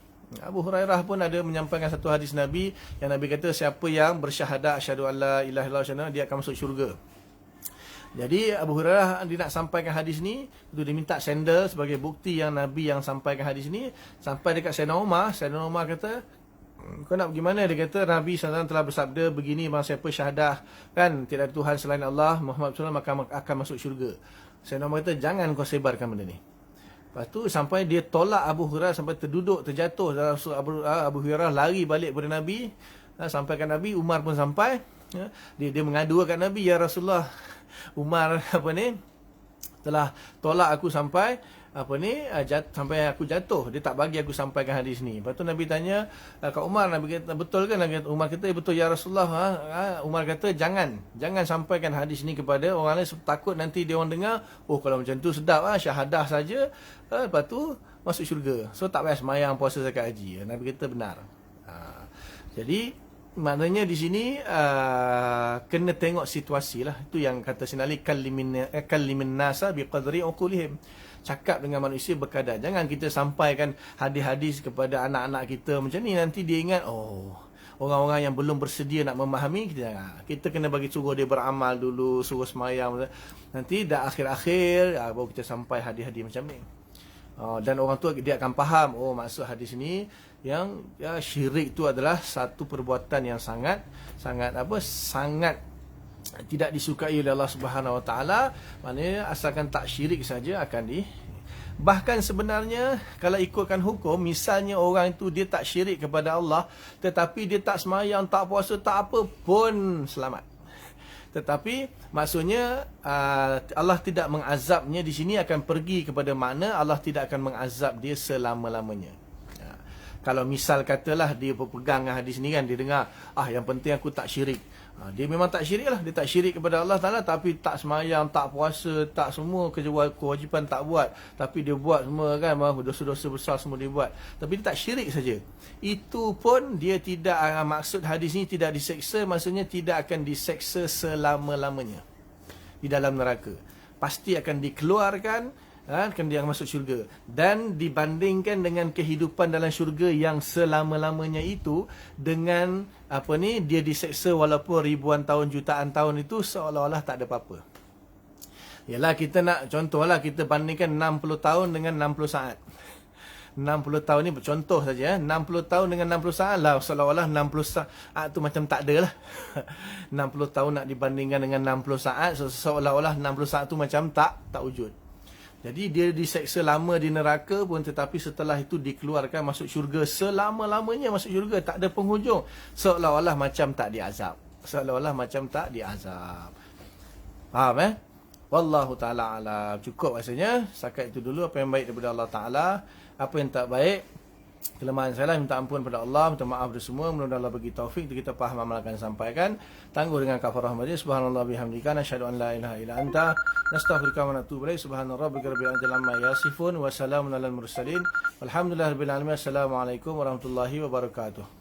Speaker 1: pun ada menyampaikan satu hadis Nabi, yang Nabi kata siapa yang bersyahadat asyhadu alla ilaha illallah, dia akan masuk syurga. Jadi Abu Hurairah dia nak sampaikan hadis ni, itu dia minta sandal sebagai bukti yang Nabi yang sampaikan hadis ni. Sampai dekat Sayyidina Umar kata, kau nak pergi mana? Dia kata Nabi SAW telah bersabda begini, bahawa siapa syahadah kan tidak ada Tuhan selain Allah, Muhammad SAW akan masuk syurga. Sayyidina Umar kata jangan kau sebarkan benda ni. Lepas tu sampai dia tolak Abu Hurairah sampai terduduk, terjatuh. Abu Hurairah lari balik kepada Nabi. Sampaikan Nabi, Umar pun sampai. Dia mengadu kat Nabi, ya Rasulullah, Umar telah tolak aku sampai sampai aku jatuh. Dia tak bagi aku sampaikan hadis ni. Lepas tu Nabi tanya kat Umar, Nabi kata betul kan? Umar kata betul ya Rasulullah. Umar kata jangan sampaikan hadis ni kepada orang lain, takut nanti dia orang dengar, oh kalau macam tu sedap syahadah saja, lepas tu masuk syurga. So tak payah semayang, puasa, zakat, haji. Nabi kata benar. Jadi maknanya di sini kena tengok situasi lah. Itu yang kata sinali kallimin nasa biqadri uqulihim. Cakap dengan manusia berkadar. Jangan kita sampaikan hadis-hadis kepada anak-anak kita macam ni, nanti dia ingat orang-orang yang belum bersedia nak memahami, kita kena bagi suruh dia beramal dulu, suruh semayang. Nanti dah akhir-akhir baru kita sampai hadis-hadis macam ni. Dan orang tu dia akan faham, maksud hadis ni yang syirik tu adalah satu perbuatan yang sangat tidak disukai oleh Allah Subhanahu Wa Taala. Maknanya asalkan tak syirik saja akan bahkan sebenarnya kalau ikutkan hukum, misalnya orang itu dia tak syirik kepada Allah, tetapi dia tak semayang, tak puasa, tak apa pun selamat. Tetapi maksudnya Allah tidak mengazabnya di sini, akan pergi kepada makna Allah tidak akan mengazab dia selama-lamanya. Kalau misal katalah dia berpegang dengan hadis ni kan, dia dengar, yang penting aku tak syirik. Dia memang tak syirik lah. Dia tak syirik kepada Allah Ta'ala, tapi tak semayang, tak puasa, tak semua kewajipan tak buat. Tapi dia buat semua kan, dosa-dosa besar semua dia buat. Tapi dia tak syirik saja. Itu pun dia tidak, maksud hadis ni tidak diseksa, maksudnya tidak akan diseksa selama-lamanya di dalam neraka. Pasti akan dikeluarkan, kan dia akan masuk syurga. Dan dibandingkan dengan kehidupan dalam syurga yang selama-lamanya itu, dengan dia diseksa walaupun ribuan tahun, jutaan tahun, itu seolah-olah tak ada apa-apa. Yalah, kita nak contohlah, kita bandingkan 60 tahun dengan 60 saat. 60 tahun ni contoh saja, 60 tahun dengan 60 saat lah, seolah-olah 60 saat tu macam tak ada lah. 60 tahun nak dibandingkan dengan 60 saat, seolah-olah 60 saat tu macam tak wujud. Jadi dia diseksa lama di neraka pun, tetapi setelah itu dikeluarkan masuk syurga, selama-lamanya masuk syurga, tak ada penghujung. Seolah-olah macam tak diazab. Seolah-olah macam tak diazab. Faham Wallahu ta'ala alam. Cukup rasanya. Setakat itu dulu apa yang baik daripada Allah Ta'ala. Apa yang tak baik, kelemahan saya lah, minta ampun pada Allah, minta maaf kepada semua. Mudah-mudahan Allah bagi taufik untuk kita faham, amalkan, sampaikan. Tangguh dengan kafarah majlis. Subhanallah bihamdika, nasyhadu an la ilaha illa anta, nastaghfiruka wa natubu ilaik. Subhana rabbika rabbil izzati amma yasifun, wa salamun alal mursalin, walhamdulillahi rabbil alamin. Assalamualaikum warahmatullahi wabarakatuh.